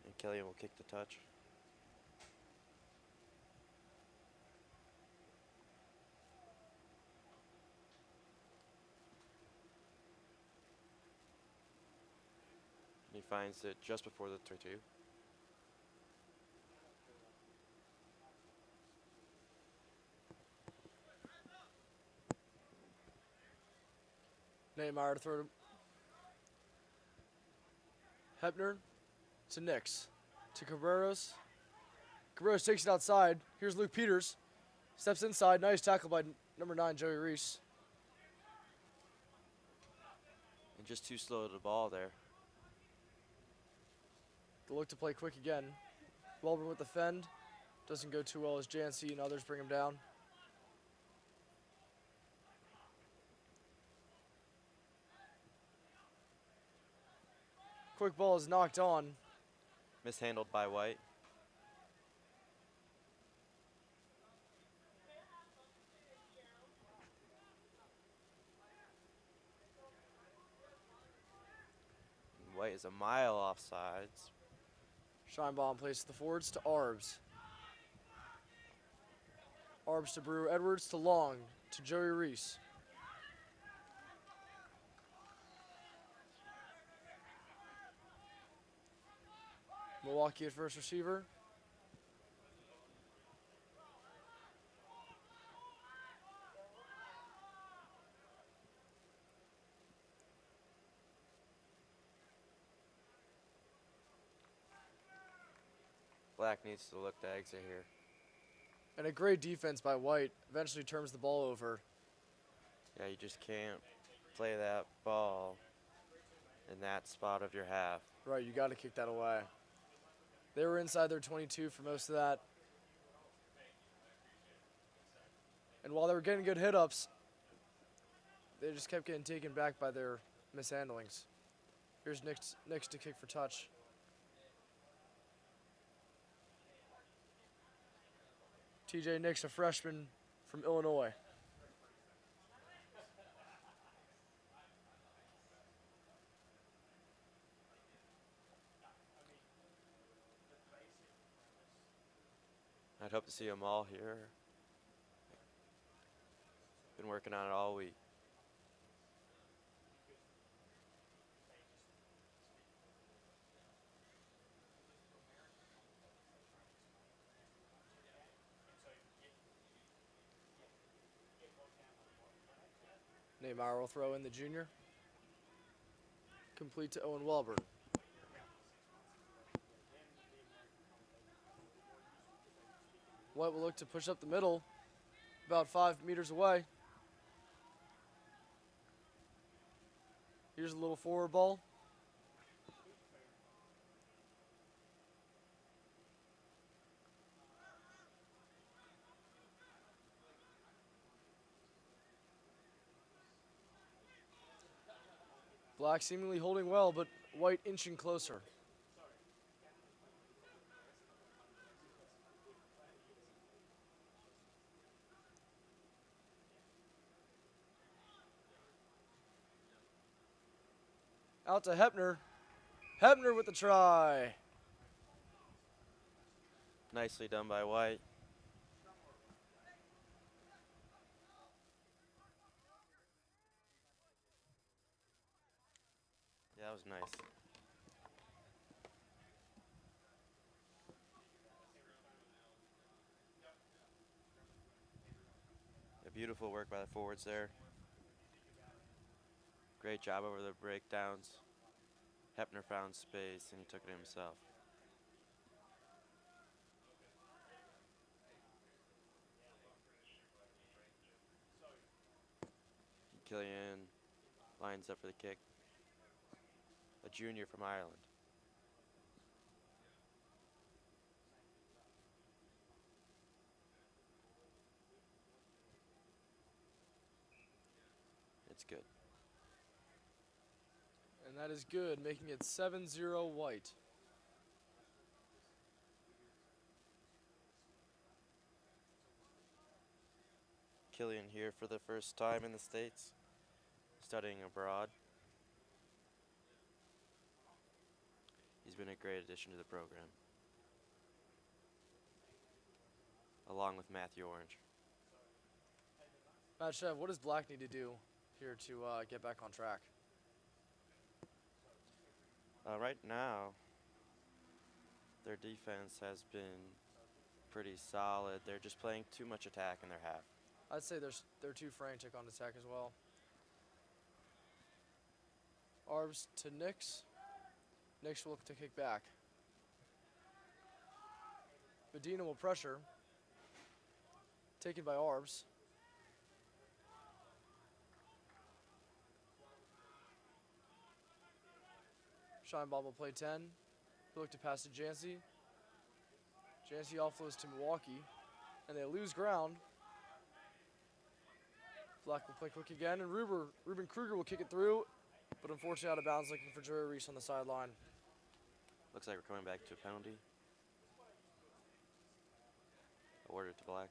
And Killian will kick the touch. He finds it just before the 3-2. Nate Meyer to throw to Hepner to Nix to Cabreras. Cabreras takes it outside. Here's Luke Peters. Steps inside. Nice tackle by number 9, Joey Reese. And just too slow to the ball there. They'll look to play quick again. Welburn with the fend. Doesn't go too well as Jancy and others bring him down. Quick ball is knocked on. Mishandled by White. White is a mile off sides. Scheinbaum plays the forwards to Arbs. Arbs to Brew Edwards to Long to Joey Reese. Milwaukee at first receiver. Black needs to look to exit here. And a great defense by White. Eventually turns the ball over. Yeah, you just can't play that ball in that spot of your half. Right, you got to kick that away. They were inside their 22 for most of that. And while they were getting good hit-ups, they just kept getting taken back by their mishandlings. Here's Nix to kick for touch. TJ Nix, a freshman from Illinois. I'd hope to see them all here. Been working on it all week. Neymar will throw in the junior. Complete to Owen Welburn. White will look to push up the middle, about 5 meters away. Here's a little forward ball. Black seemingly holding well, but White inching closer. Out to Hepner. Hepner with the try. Nicely done by White. Yeah, that was nice. A beautiful work by the forwards there. Great job over the breakdowns. Hepner found space and he took it himself. Killian lines up for the kick. A junior from Ireland. It's good. And that is good, making it 7-0 White. Killian here for the first time in the States, studying abroad. He's been a great addition to the program, along with Matthew Orange. Matt Chev, what does Black need to do here to get back on track? Right now, their defense has been pretty solid. They're just playing too much attack in their half. I'd say they're too frantic on attack as well. Arbs to Nix. Nix will look to kick back. Medina will pressure. Taken by Arbs. Scheinbaum will play 10. He'll look to pass to Jancy. Jancy offloads to Milwaukee. And they lose ground. Black will play quick again, and Ruben Kruger will kick it through, but unfortunately out of bounds, looking for Jerry Reese on the sideline. Looks like we're coming back to a penalty. Awarded to Black.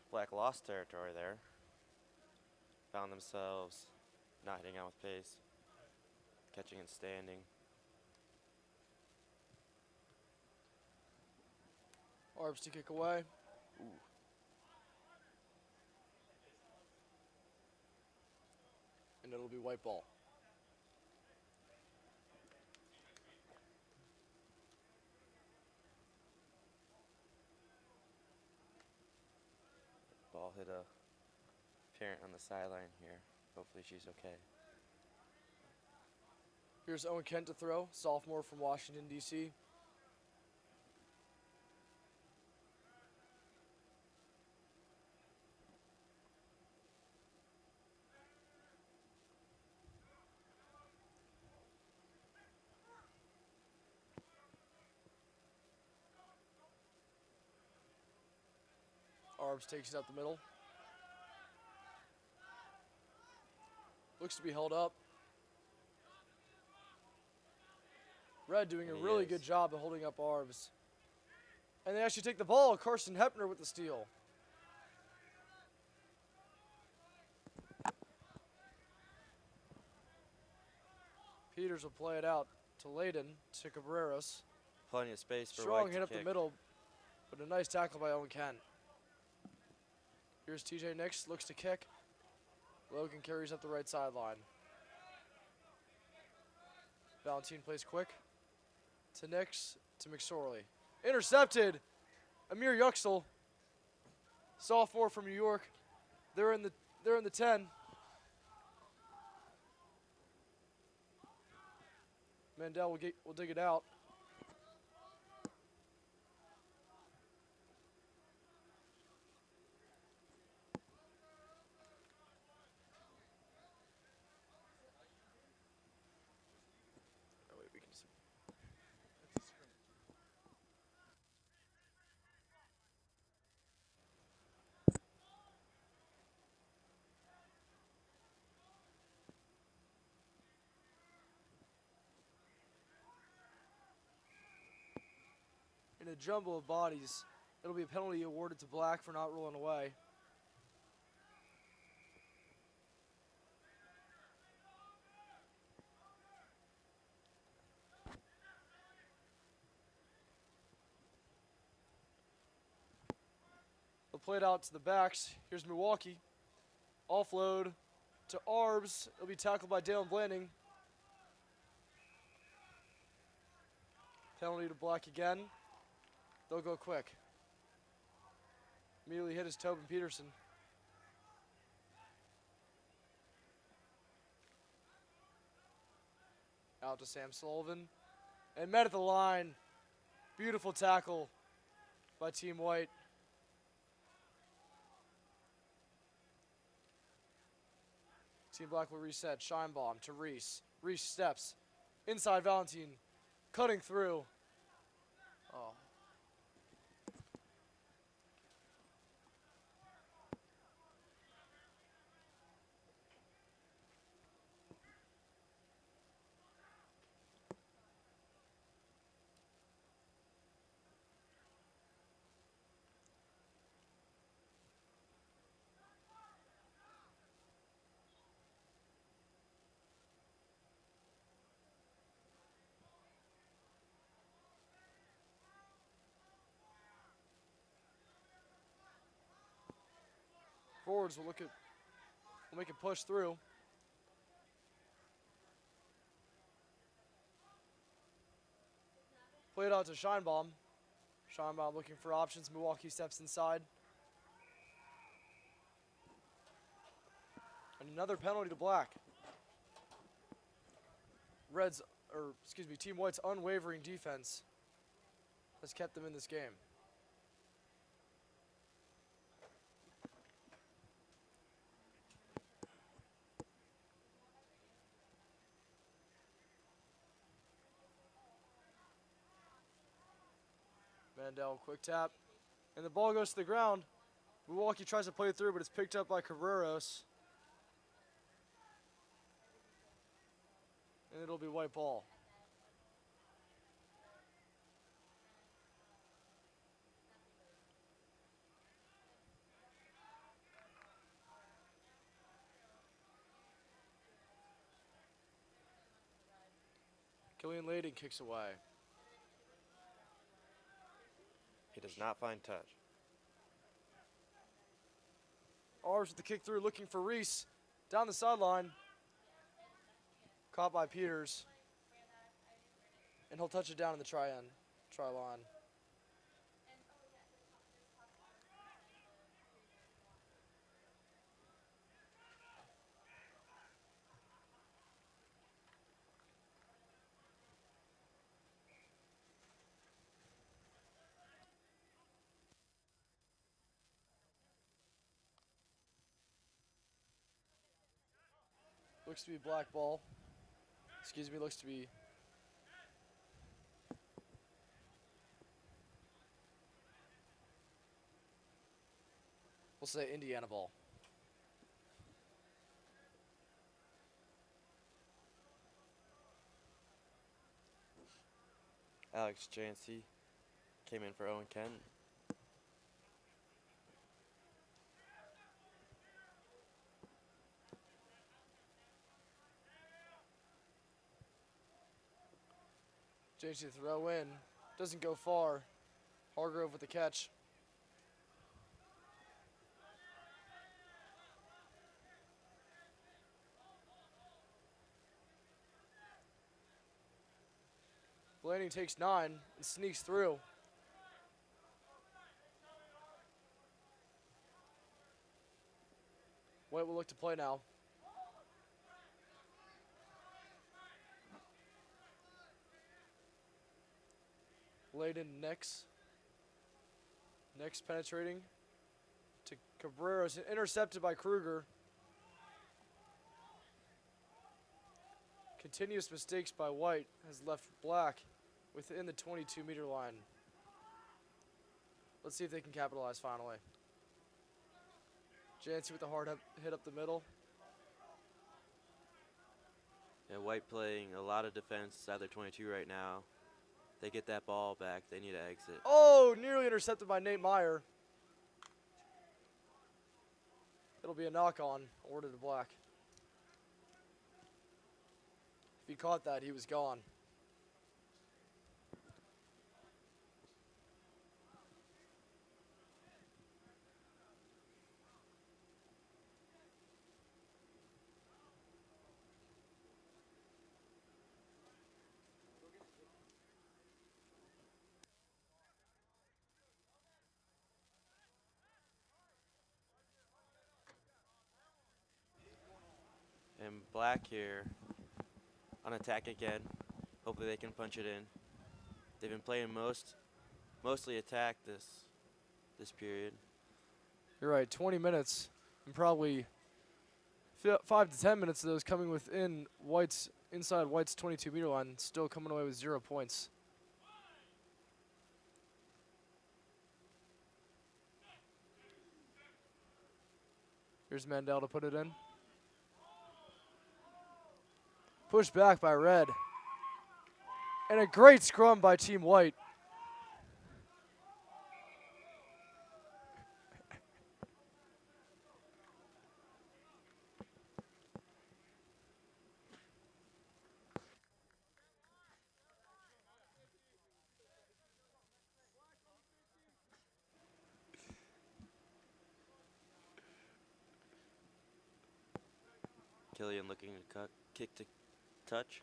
Black lost territory there. Found themselves not hitting out with pace, catching and standing. Arbs to kick away. Ooh. And it'll be white ball. Ball hit a parent on the sideline here. Hopefully she's okay. Here's Owen Kent to throw, sophomore from Washington, D.C. Arbs takes it up the middle. Looks to be held up. Red doing a And he really is. good job of holding up Arbs. And they actually take the ball. Carson Hepner with the steal. Peters will play it out to Layden, to Cabreras. Plenty of space for Strong White hit to up kick. the middle, but a nice tackle by Owen Kent. Here's TJ Nix, looks to kick. Logan carries up the right sideline. Valentine plays quick. To Nix, to McSorley. Intercepted. Amir Yuxel, sophomore from New York. They're in the 10. Mandel will dig it out. Oh, wait, we can see. In a jumble of bodies, it'll be a penalty awarded to Black for not rolling away. They'll play it out to the backs. Here's Milwaukee. Offload to Arbs. It'll be tackled by Dalen Blanding. Penalty to Black again. They'll go quick. Immediately hit his Tobin Peterson. Out to Sam Sullivan. And met at the line. Beautiful tackle by Team White. Team Black will reset. Scheinbaum to Reese. Reese steps. Inside Valentine. Cutting through. Oh. Forwards will make it push through. Play it out to Scheinbaum. Scheinbaum looking for options. Milwaukee steps inside. And another penalty to Black. Team White's unwavering defense has kept them in this game. Mandel, quick tap. And the ball goes to the ground. Milwaukee tries to play through, but it's picked up by Carreros. And it'll be white ball. Killian Layden kicks away. He does not find touch. Arbs with the kick through, looking for Reese. Down the sideline. Caught by Peters. And he'll touch it down in the try line. Looks to be black ball. Looks to be. We'll say Indiana ball. Alex Jancy came in for Owen Kent. Jancy to throw in. Doesn't go far. Hargrove with the catch. Blanding takes 9 and sneaks through. White will look to play now. Laid in Nix. Nix penetrating to Cabreras, intercepted by Kruger. Continuous mistakes by White has left Black within the 22-meter line. Let's see if they can capitalize finally. Jancy with the hard hit up the middle. Yeah, White playing a lot of defense out of their 22 right now. They get that ball back, they need to exit. Oh, nearly intercepted by Nate Meyer. It'll be a knock-on, awarded to Black. If he caught that, he was gone. And Black here on attack again. Hopefully they can punch it in. They've been playing mostly attack this period. You're right, 20 minutes and probably 5 to 10 minutes of those coming within inside White's 22-meter line, still coming away with 0 points. Here's Mandel to put it in. Pushed back by Red. And a great scrum by Team White. Killian looking to cut, kick to touch.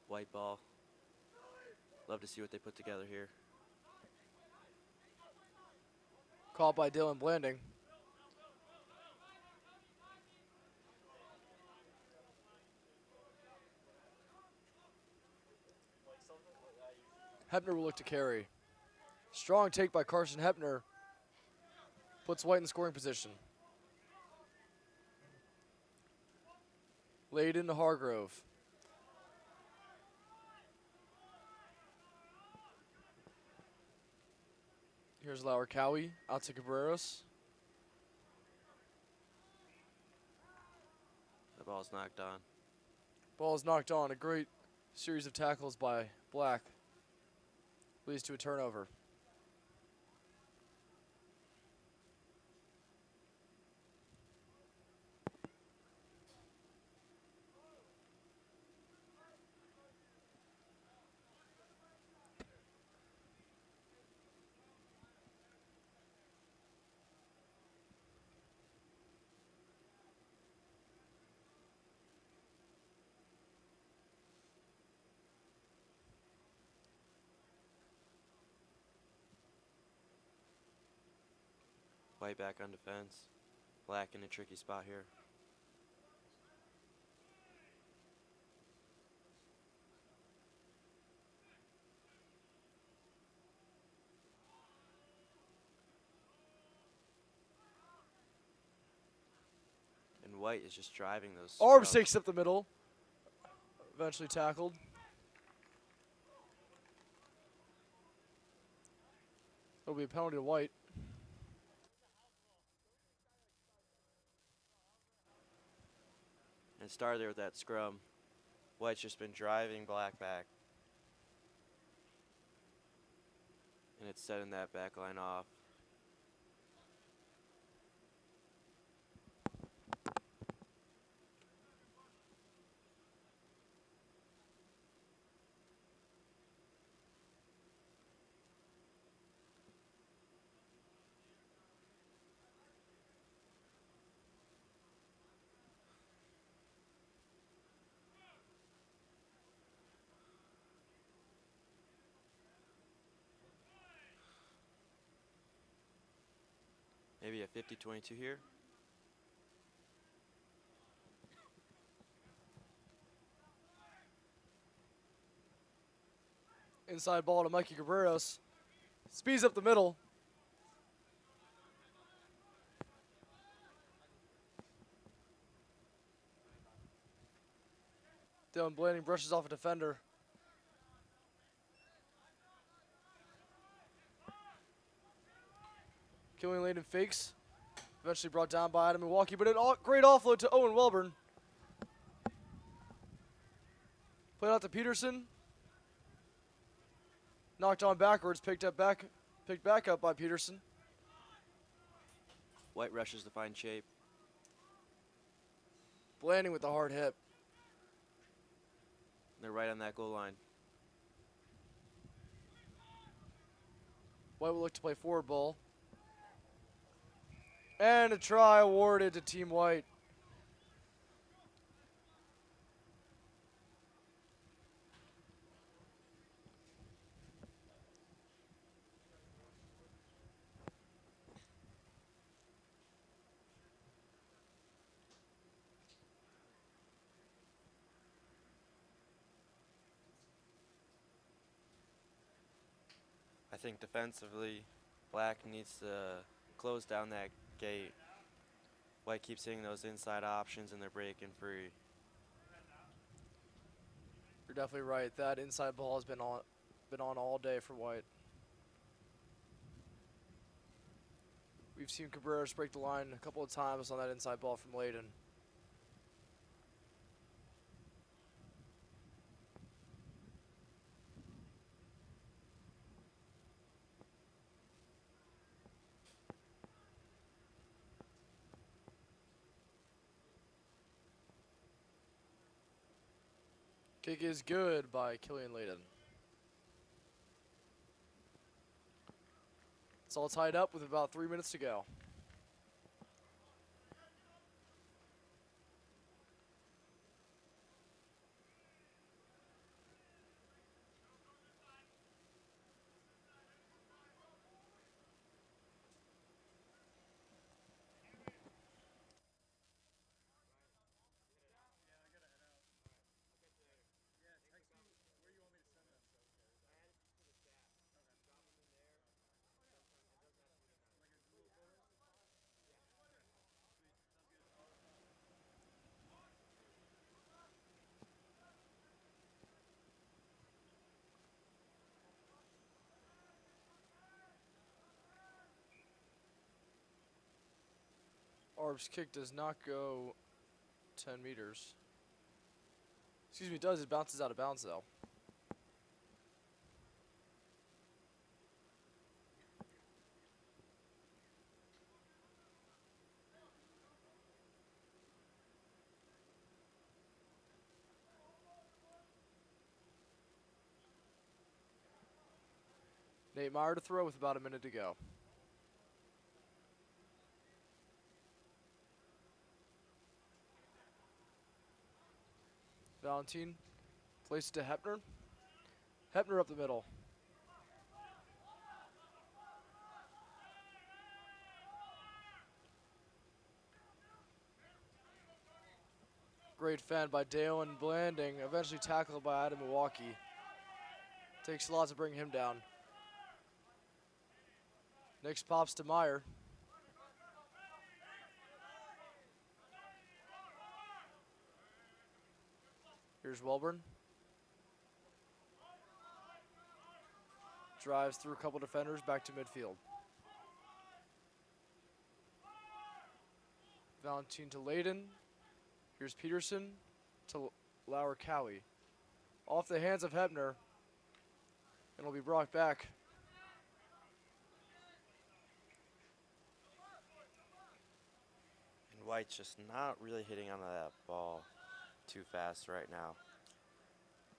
White ball. Love to see what they put together here. Caught by Dylan Blanding. Hepner will look to carry. Strong take by Carson Hepner. Puts White in scoring position. Laid into Hargrove. Here's Lauer Cowie out to Cabreras. The ball's knocked on. Ball is knocked on. A great series of tackles by Black. Leads to a turnover. White back on defense. Black in a tricky spot here. And White is just driving those. Arm scrums. takes up the middle. Eventually tackled. It'll be a penalty to White. And started there with that scrum. White's just been driving Black back. And it's setting that back line off. maybe a 50-22 here. Inside ball to Mikey Cabreros. Speeds up the middle. Dylan Blanding brushes off a defender. Killian Layden fakes. Eventually brought down by Adam Milwaukee, but a great offload to Owen Welburn. Played out to Peterson. Knocked on backwards, picked back up by Peterson. White rushes to find shape. Blanding with the hard hit. They're right on that goal line. White will look to play forward ball. And a try awarded to Team White. I think defensively, Black needs to close down that gate. White keeps hitting those inside options and they're breaking free. You're definitely right. That inside ball has been on all day for White. We've seen Cabreras break the line a couple of times on that inside ball from Layden. Kick is good by Killian Layden. It's all tied up with about 3 minutes to go. Arb's kick does not go 10 meters. Excuse me, it does. It bounces out of bounds, though. Nate Meyer to throw with about a minute to go. Valentine places to Hepner. Hepner up the middle. Great fend by Dalen Blanding, eventually tackled by Adam Milwaukee. Takes a lot to bring him down. Next pops to Meyer. Here's Welburn. Drives through a couple defenders back to midfield. Valentine to Layden. Here's Peterson to Lauer Cowie. Off the hands of Hepner. And will be brought back. And White's just not really hitting onto that ball too fast right now.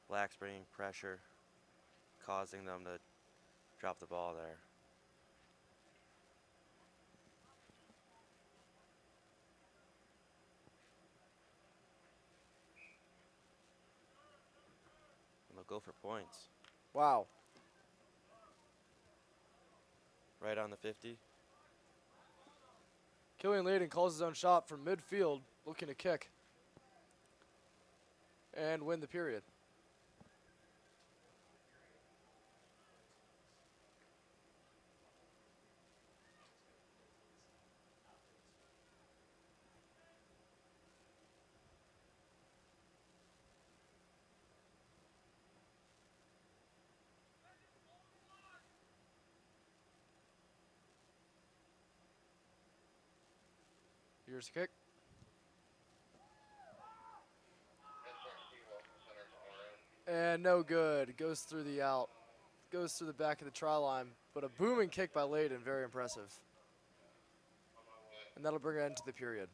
Black's bringing pressure, causing them to drop the ball there. And they'll go for points. Wow. Right on the 50. Killian Layden calls his own shot from midfield, looking to kick and win the period. Here's the kick. And no good. Goes through the out. Goes through the back of the try line. But a booming kick by Layden. Very impressive. And that'll bring an end to the period.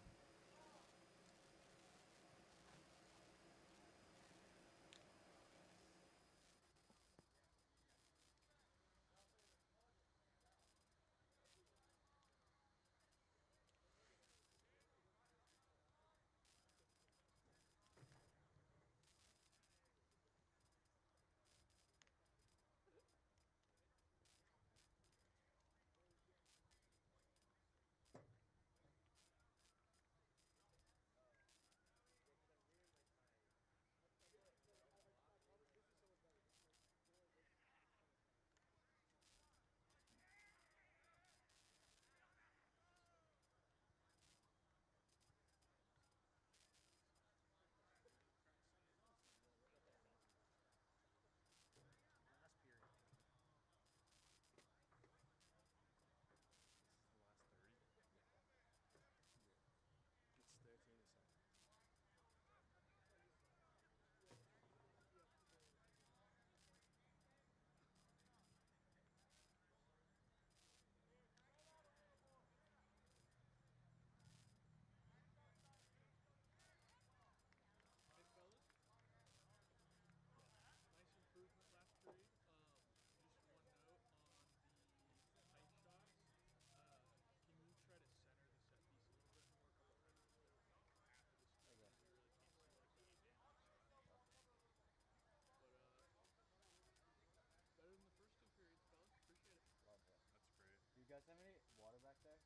Do you guys have any water back there?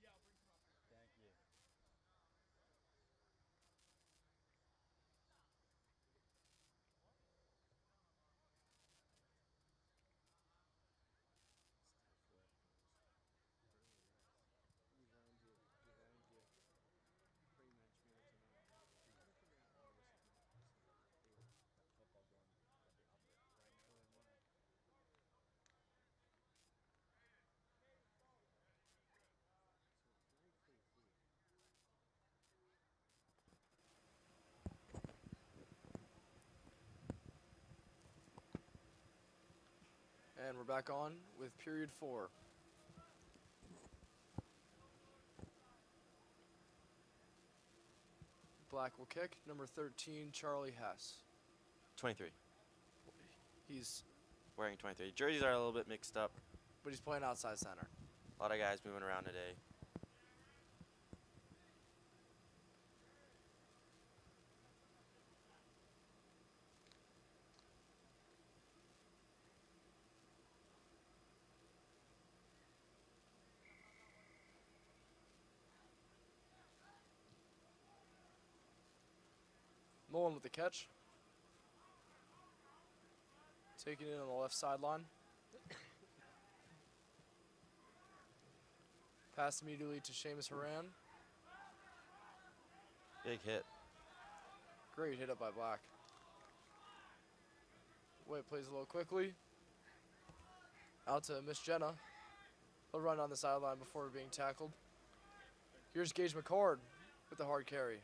Yeah, I'll bring some up here. Thank you. And we're back on with period 4. Black will kick. Number 13, Charlie Hess. 23. He's, Wearing 23. Jerseys are a little bit mixed up. but he's playing outside center. A lot of guys moving around today. Mullen with the catch. Taking it on the left sideline. Pass immediately to Seamus Haran. Big hit. Great hit up by Black. Wade plays a little quickly. Out to Miss Jenna. He'll run on the sideline before being tackled. Here's Gage McCord with the hard carry.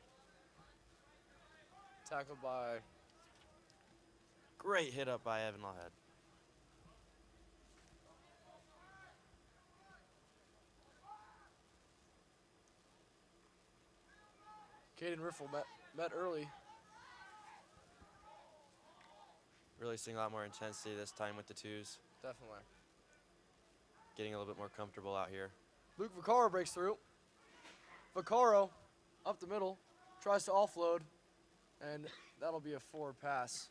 Tackled by Great hit up by Evan Lawhead. Caden Riffle met early. Really seeing a lot more intensity this time with the twos. Definitely. Getting a little bit more comfortable out here. Luke Vaccaro breaks through. Vaccaro up the middle. Tries to offload. And that'll be a forward pass.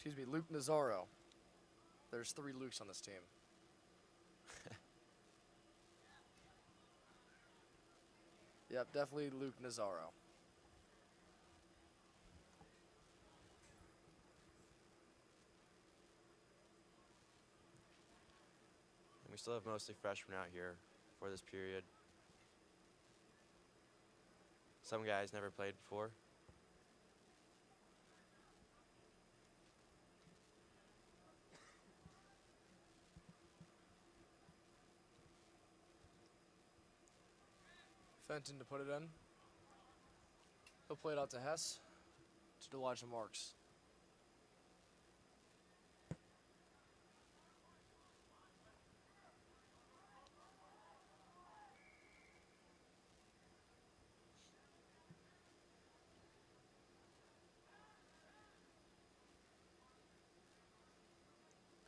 Excuse me, Luke Nazaro. There's 3 Lukes on this team. Yep, definitely Luke Nazaro. And we still have mostly freshmen out here for this period. Some guys never played before. Fenton to put it in. He'll play it out to Hess. To Elijah Marks.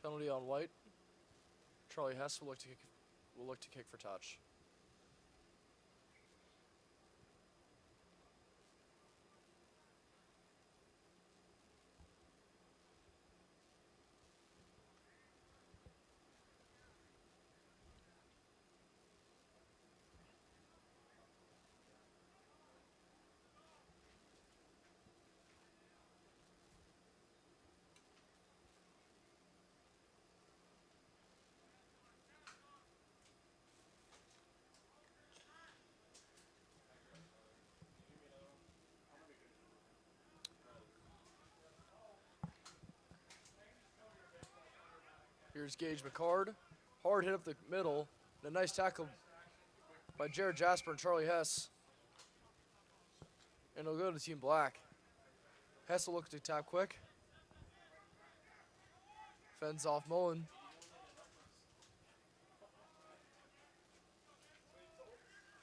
Penalty on White. Charlie Hess will look to kick for touch. Here's Gage McCard. Hard hit up the middle. And a nice tackle by Jared Jasper and Charlie Hess. And it'll go to Team Black. Hess will look to tap quick. Fends off Mullen.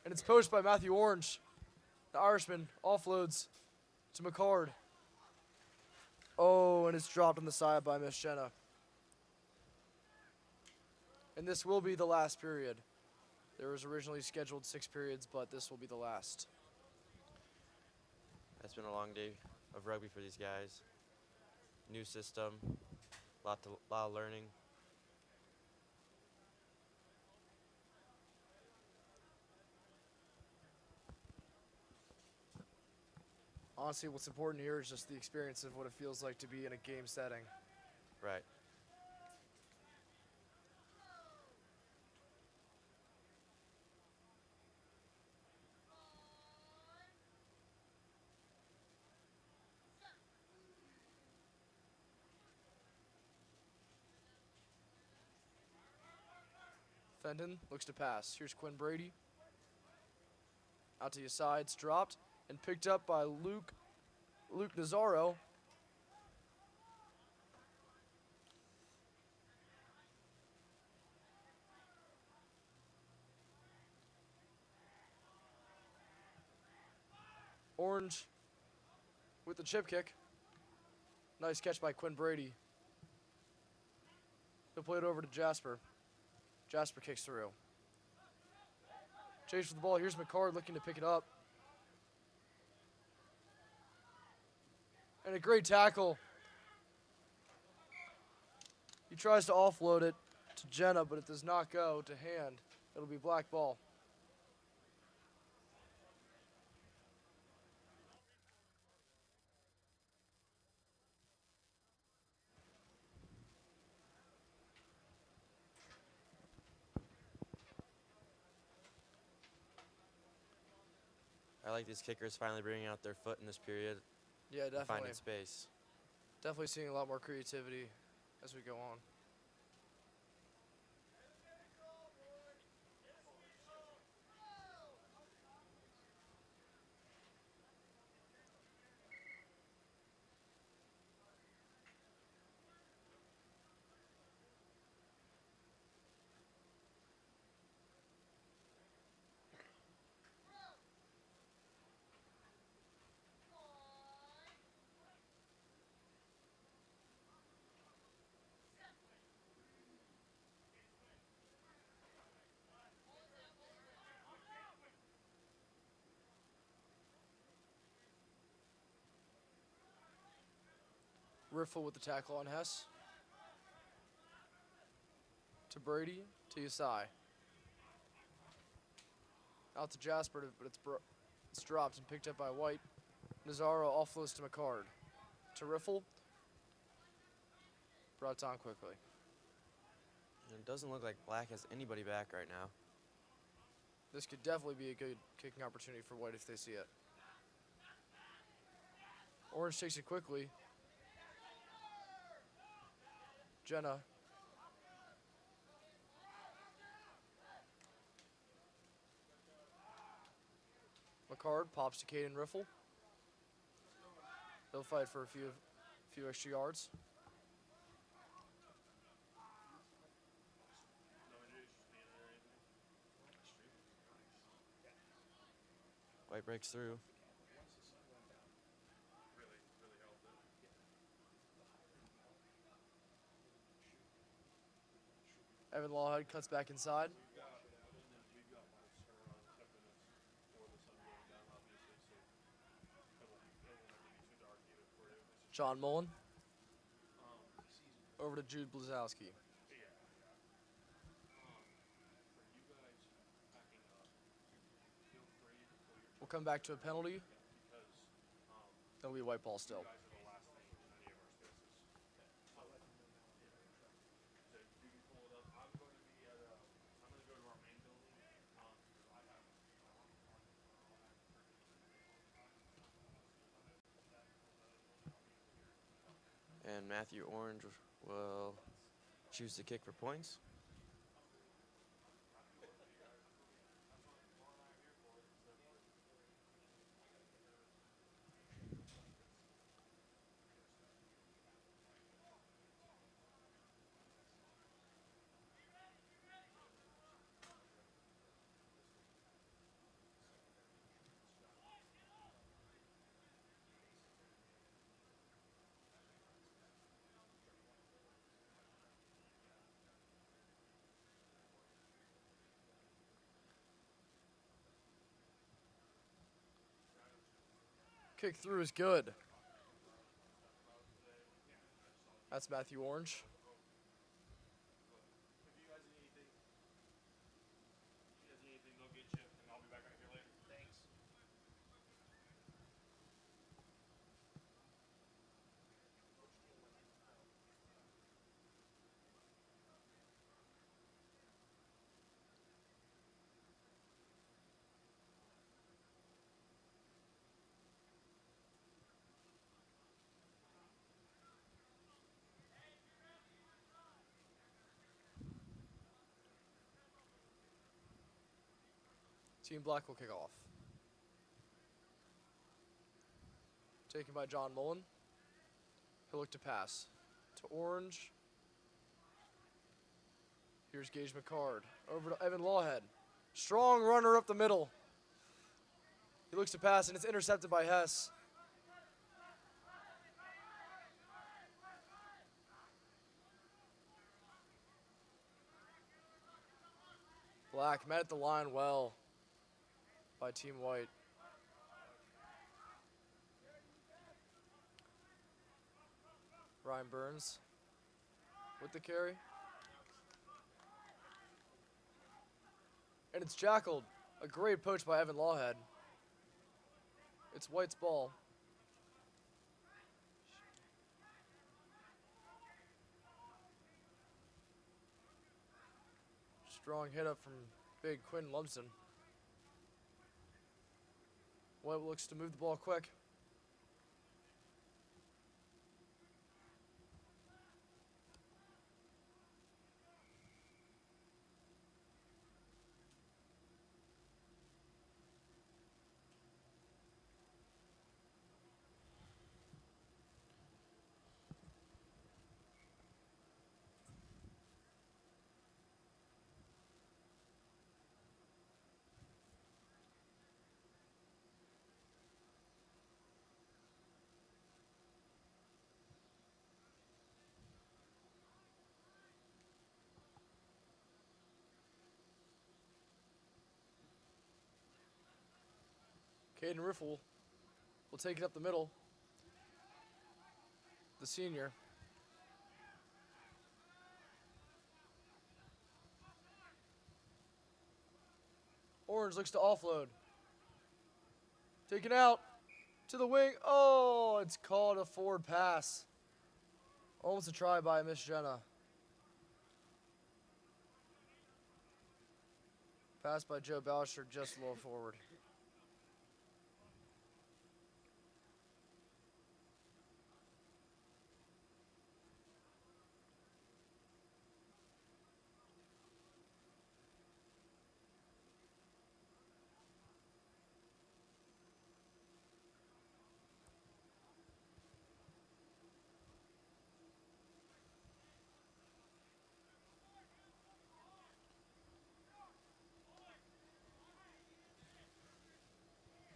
And it's poached by Matthew Orange. The Irishman offloads to McCard. Oh, and it's dropped on the side by Miss Jenna. And this will be the last period. There was originally scheduled 6 periods, but this will be the last. It's been a long day of rugby for these guys. New system, lot of learning. Honestly, what's important here is just the experience of what it feels like to be in a game setting. Right. Fenton looks to pass. Here's Quinn Brady. Out to your sides, dropped and picked up by Luke Nazaro. Orange with the chip kick. Nice catch by Quinn Brady. He'll play it over to Jasper. Jasper kicks through. Chase for the ball. Here's McCard looking to pick it up. And a great tackle. He tries to offload it to Jenna, but it does not go to hand. It'll be black ball. I like these kickers finally bringing out their foot in this period. Yeah, and definitely. finding space. Definitely seeing a lot more creativity as we go on. Riffle with the tackle on Hess. To Brady, to Yasai. Out to Jasper, but it's dropped and picked up by White. Nazaro offloads to McCard. To Riffle. Brought down quickly. It doesn't look like Black has anybody back right now. This could definitely be a good kicking opportunity for White if they see it. Orange takes it quickly. Jenna. McCard pops to Caden Riffle. They'll fight for a few extra yards. White breaks through. Evan Lawhead cuts back inside. John Mullen. Over to Jude Blazowski. We'll come back to a penalty. That'll be a white ball still. And Matthew Orange will choose to kick for points. Kick through is good. That's Matthew Orange. Team Black will kick off. Taken by John Mullen. He'll look to pass. To Orange. Here's Gage McCard. Over to Evan Lawhead. Strong runner up the middle. He looks to pass, and it's intercepted by Hess. Black met at the line well by Team White. Ryan Burns with the carry. And it's jackled. A great poach by Evan Lawhead. It's White's ball. Strong hit up from big Quinn Lumsden. White looks to move the ball quick. Caden Riffle will take it up the middle. the senior. Orange looks to offload. Taken out to the wing. Oh, it's called a forward pass. Almost a try by Miss Jenna. Pass by Joe Ballister just a little forward.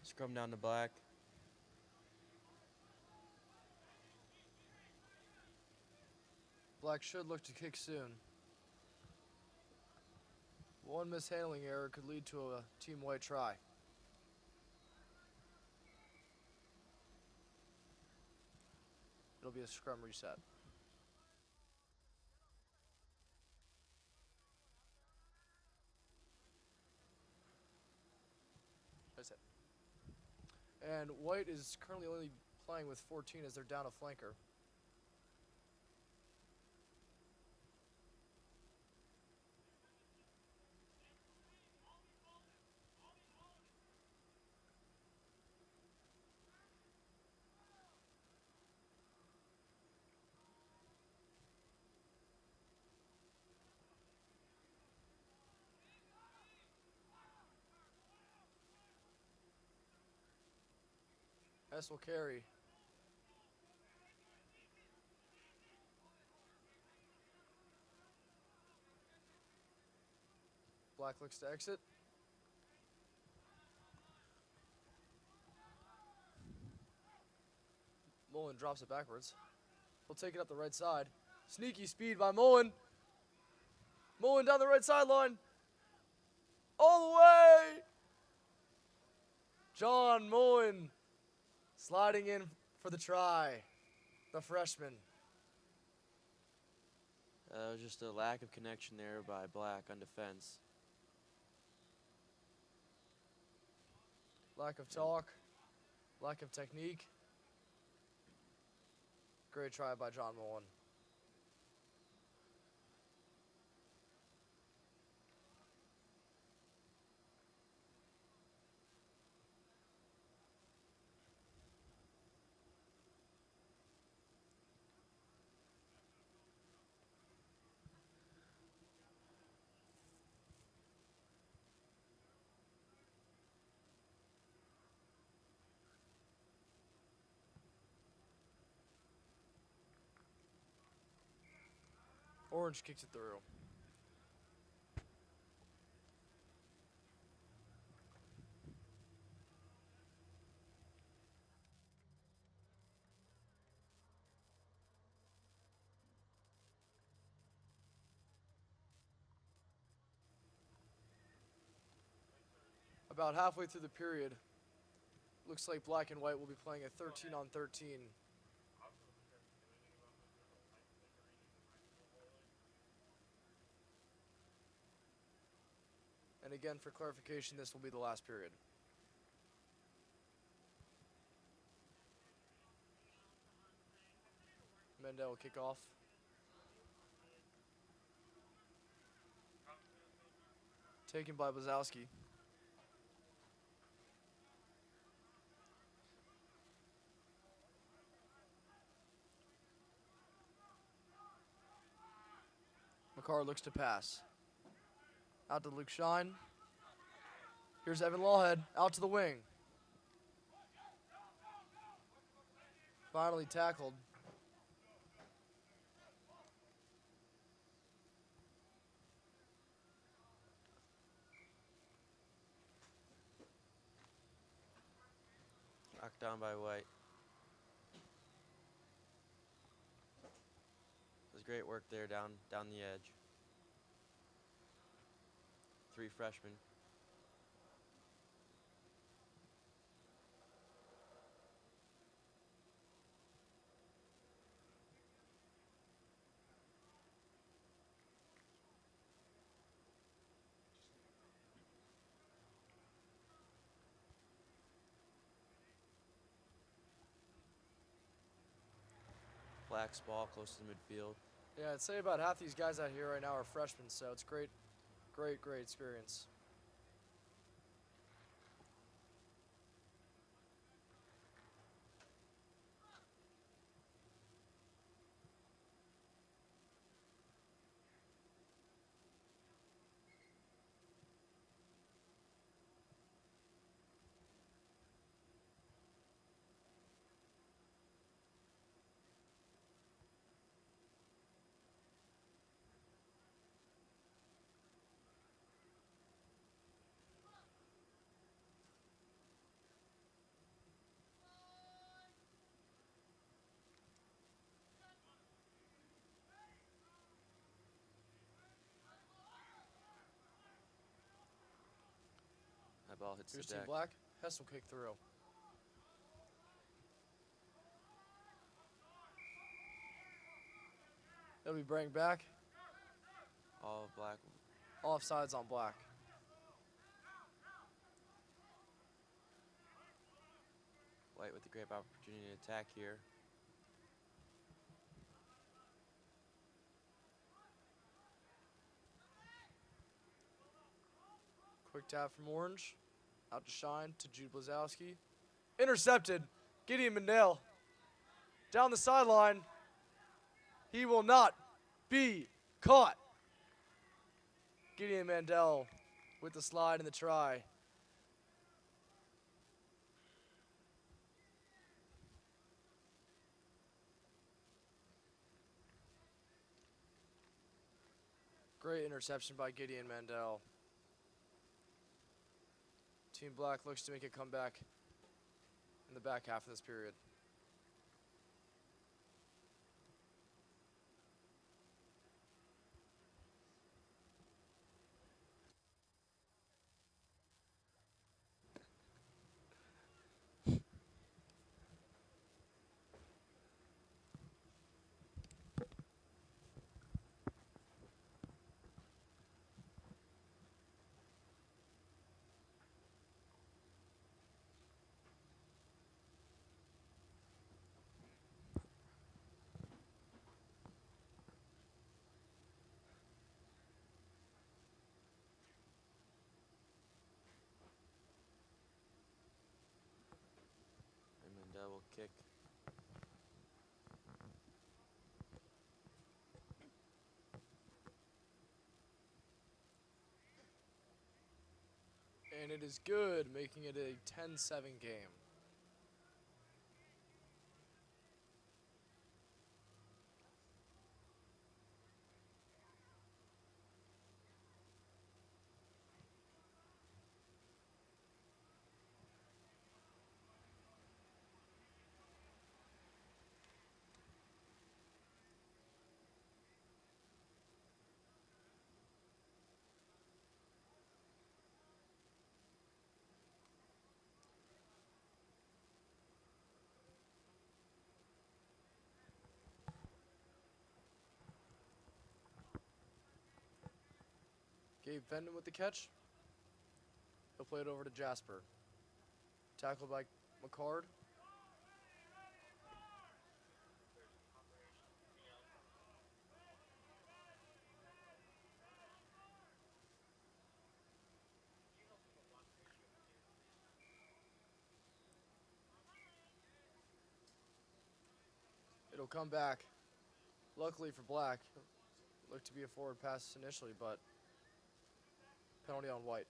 Scrum down to Black. Black should look to kick soon. One mishandling error could lead to a team white try. It'll be a scrum reset. That's it. And white is currently only playing with 14 as they're down a flanker. S will carry. Black looks to exit. Mullen drops it backwards. He'll take it up the right side. Sneaky speed by Mullen. Mullen down the right sideline. All the way. John Mullen sliding in for the try. The freshman. It was just a lack of connection there by Black on defense. Lack of talk. Lack of technique. Great try by John Mullen. Orange kicks it through. About halfway through the period, looks like Black and White will be playing a 13-on-13. And again, for clarification, this will be the last period. Mendel will kick off. Taken by Bazowski. McCarr looks to pass. Out to Luke Shine. Here's Evan Lawhead, out to the wing. Finally tackled. Knocked down by White. It was great work there down the edge. 3 freshmen. Black's ball close to the midfield. Yeah, I'd say about half these guys out here right now are freshmen, so it's great experience. That ball hits Here's the Team deck. Black. Hess will kick through. It'll be bring back. All Black. Offsides on Black. White with a great opportunity to attack here. Quick tap from Orange. Out to Shine to Jude Blazowski. Intercepted. Gideon Mandel. Down the sideline. He will not be caught. Gideon Mandel with the slide and the try. Great interception by Gideon Mandel. Team Black looks to make a comeback in the back half of this period. And Mandel will kick. And it is good, making it a 10-7 game. Gabe Fenton with the catch. He'll play it over to Jasper. Tackled by McCard. It'll come back. Luckily for Black, looked to be a forward pass initially, but penalty on White.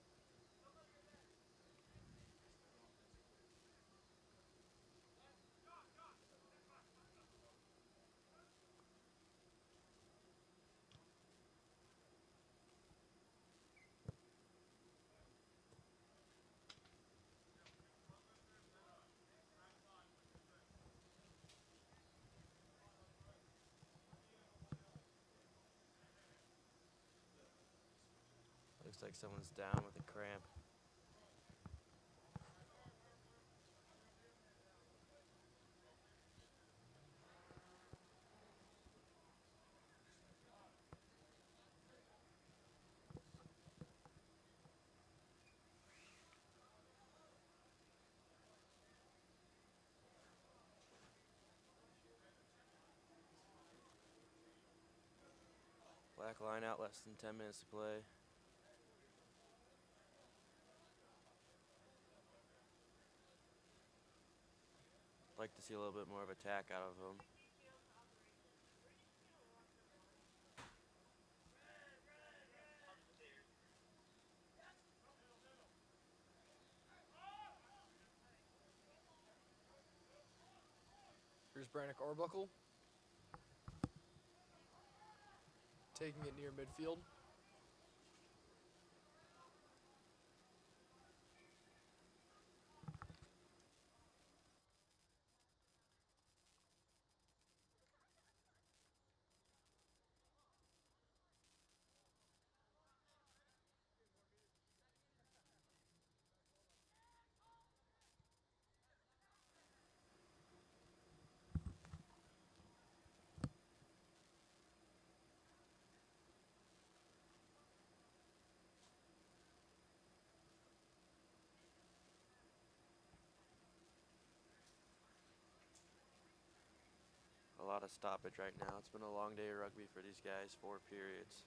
Looks like someone's down with a cramp. Black line out, less than 10 minutes to play. Like to see a little bit more of attack out of them. Here's Brannick Arbuckle. Taking it near midfield. A lot of stoppage right now. It's been a long day of rugby for these guys, 4 periods.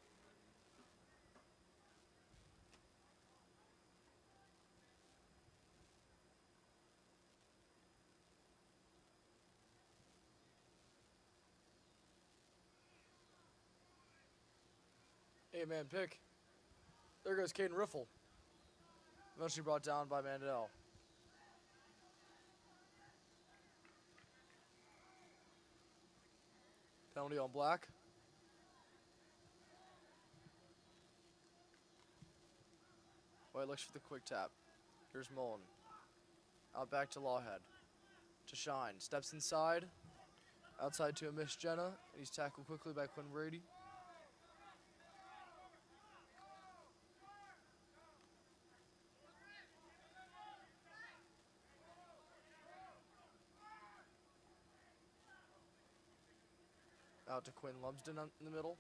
Eight-man pick. There goes Caden Riffle. Eventually brought down by Mandel. Penalty on Black. White looks for the quick tap. Here's Mullen. Out back to Lawhead. To Shine. Steps inside. Outside to a Miss Jenna. And he's tackled quickly by Quinn Brady. Out to Quinn Lumsden in the middle.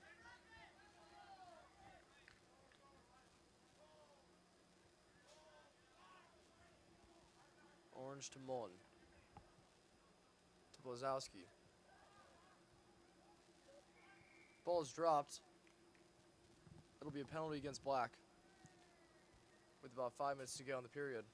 Orange to Mullen. To Blazowski. Ball is dropped. It'll be a penalty against Black. With about 5 minutes to go in the period.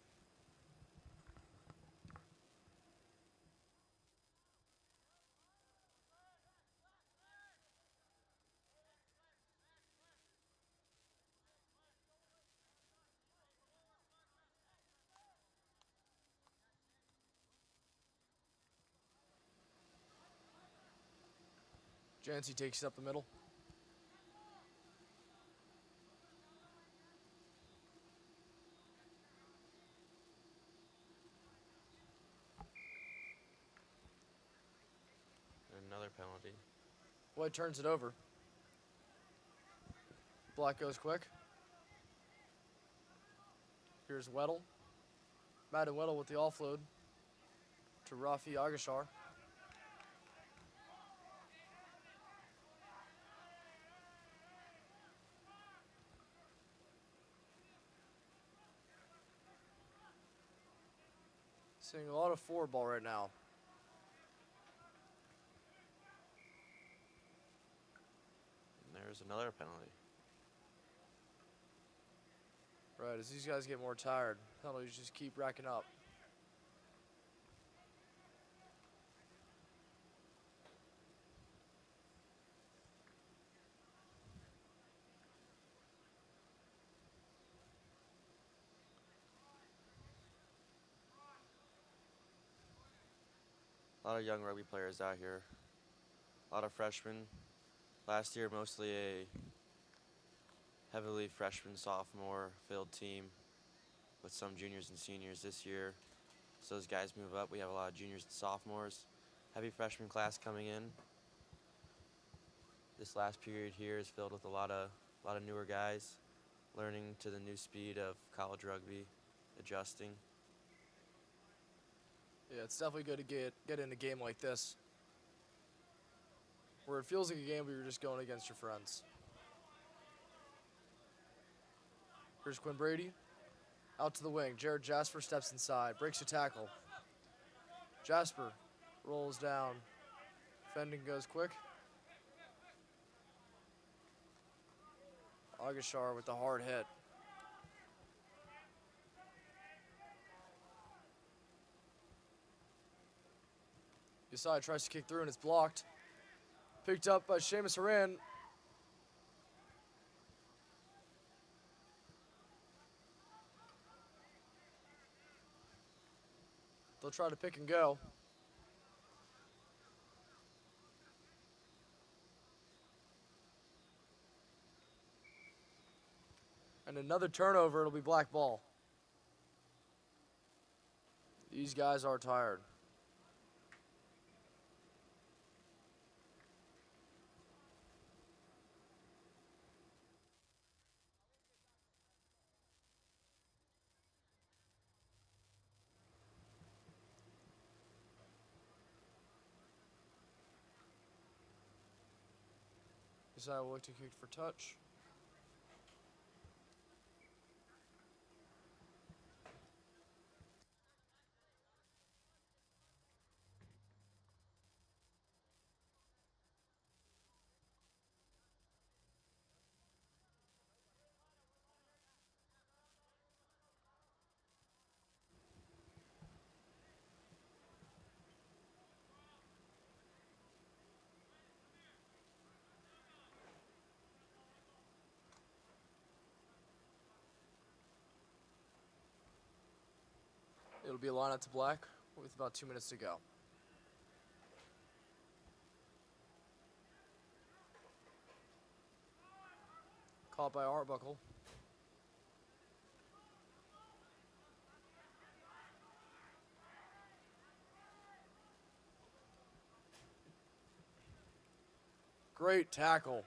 Jancy takes it up the middle. Another penalty. White turns it over. Black goes quick. Here's Weddle. Madden Weddle with the offload to Rafi Agashar. Seeing a lot of forward ball right now. And there's another penalty. Right, as these guys get more tired, penalties just keep racking up. A lot of young rugby players out here. A lot of freshmen. Last year, mostly a heavily freshman, sophomore filled team with some juniors and seniors this year. So as guys move up, we have a lot of juniors and sophomores. Heavy freshman class coming in. This last period here is filled with a lot of newer guys learning to the new speed of college rugby, adjusting. Yeah, it's definitely good to get in a game like this, where it feels like a game where you're just going against your friends. Here's Quinn Brady. Out to the wing. Jared Jasper steps inside. Breaks a tackle. Jasper rolls down. Fending goes quick. Agashar with the hard hit. Yesai tries to kick through and it's blocked. Picked up by Seamus Haran. They'll try to pick and go. And another turnover, it'll be black ball. These guys are tired. Yesai will look to kick for touch. It'll be a line out to black with about 2 minutes to go. Caught by Arbuckle. Great tackle.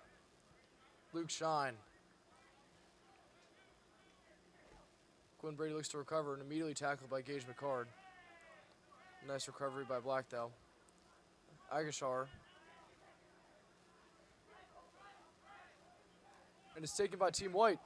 Luke Shine. Quinn Brady looks to recover and immediately tackled by Gage McCard. Nice recovery by Black, though. Agashar. And it's taken by Team White.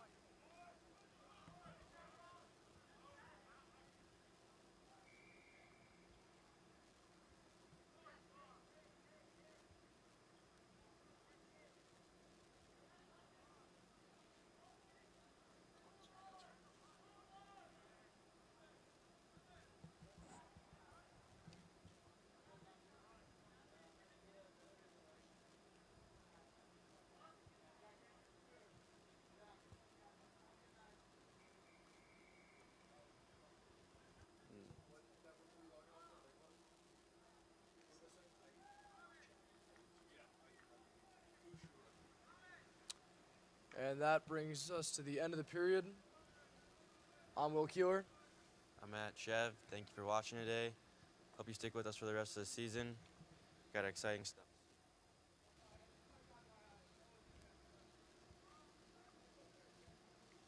And that brings us to the end of the period. I'm Will Keeler. I'm Matt Chev. Thank you for watching today. Hope you stick with us for the rest of the season. Got exciting stuff.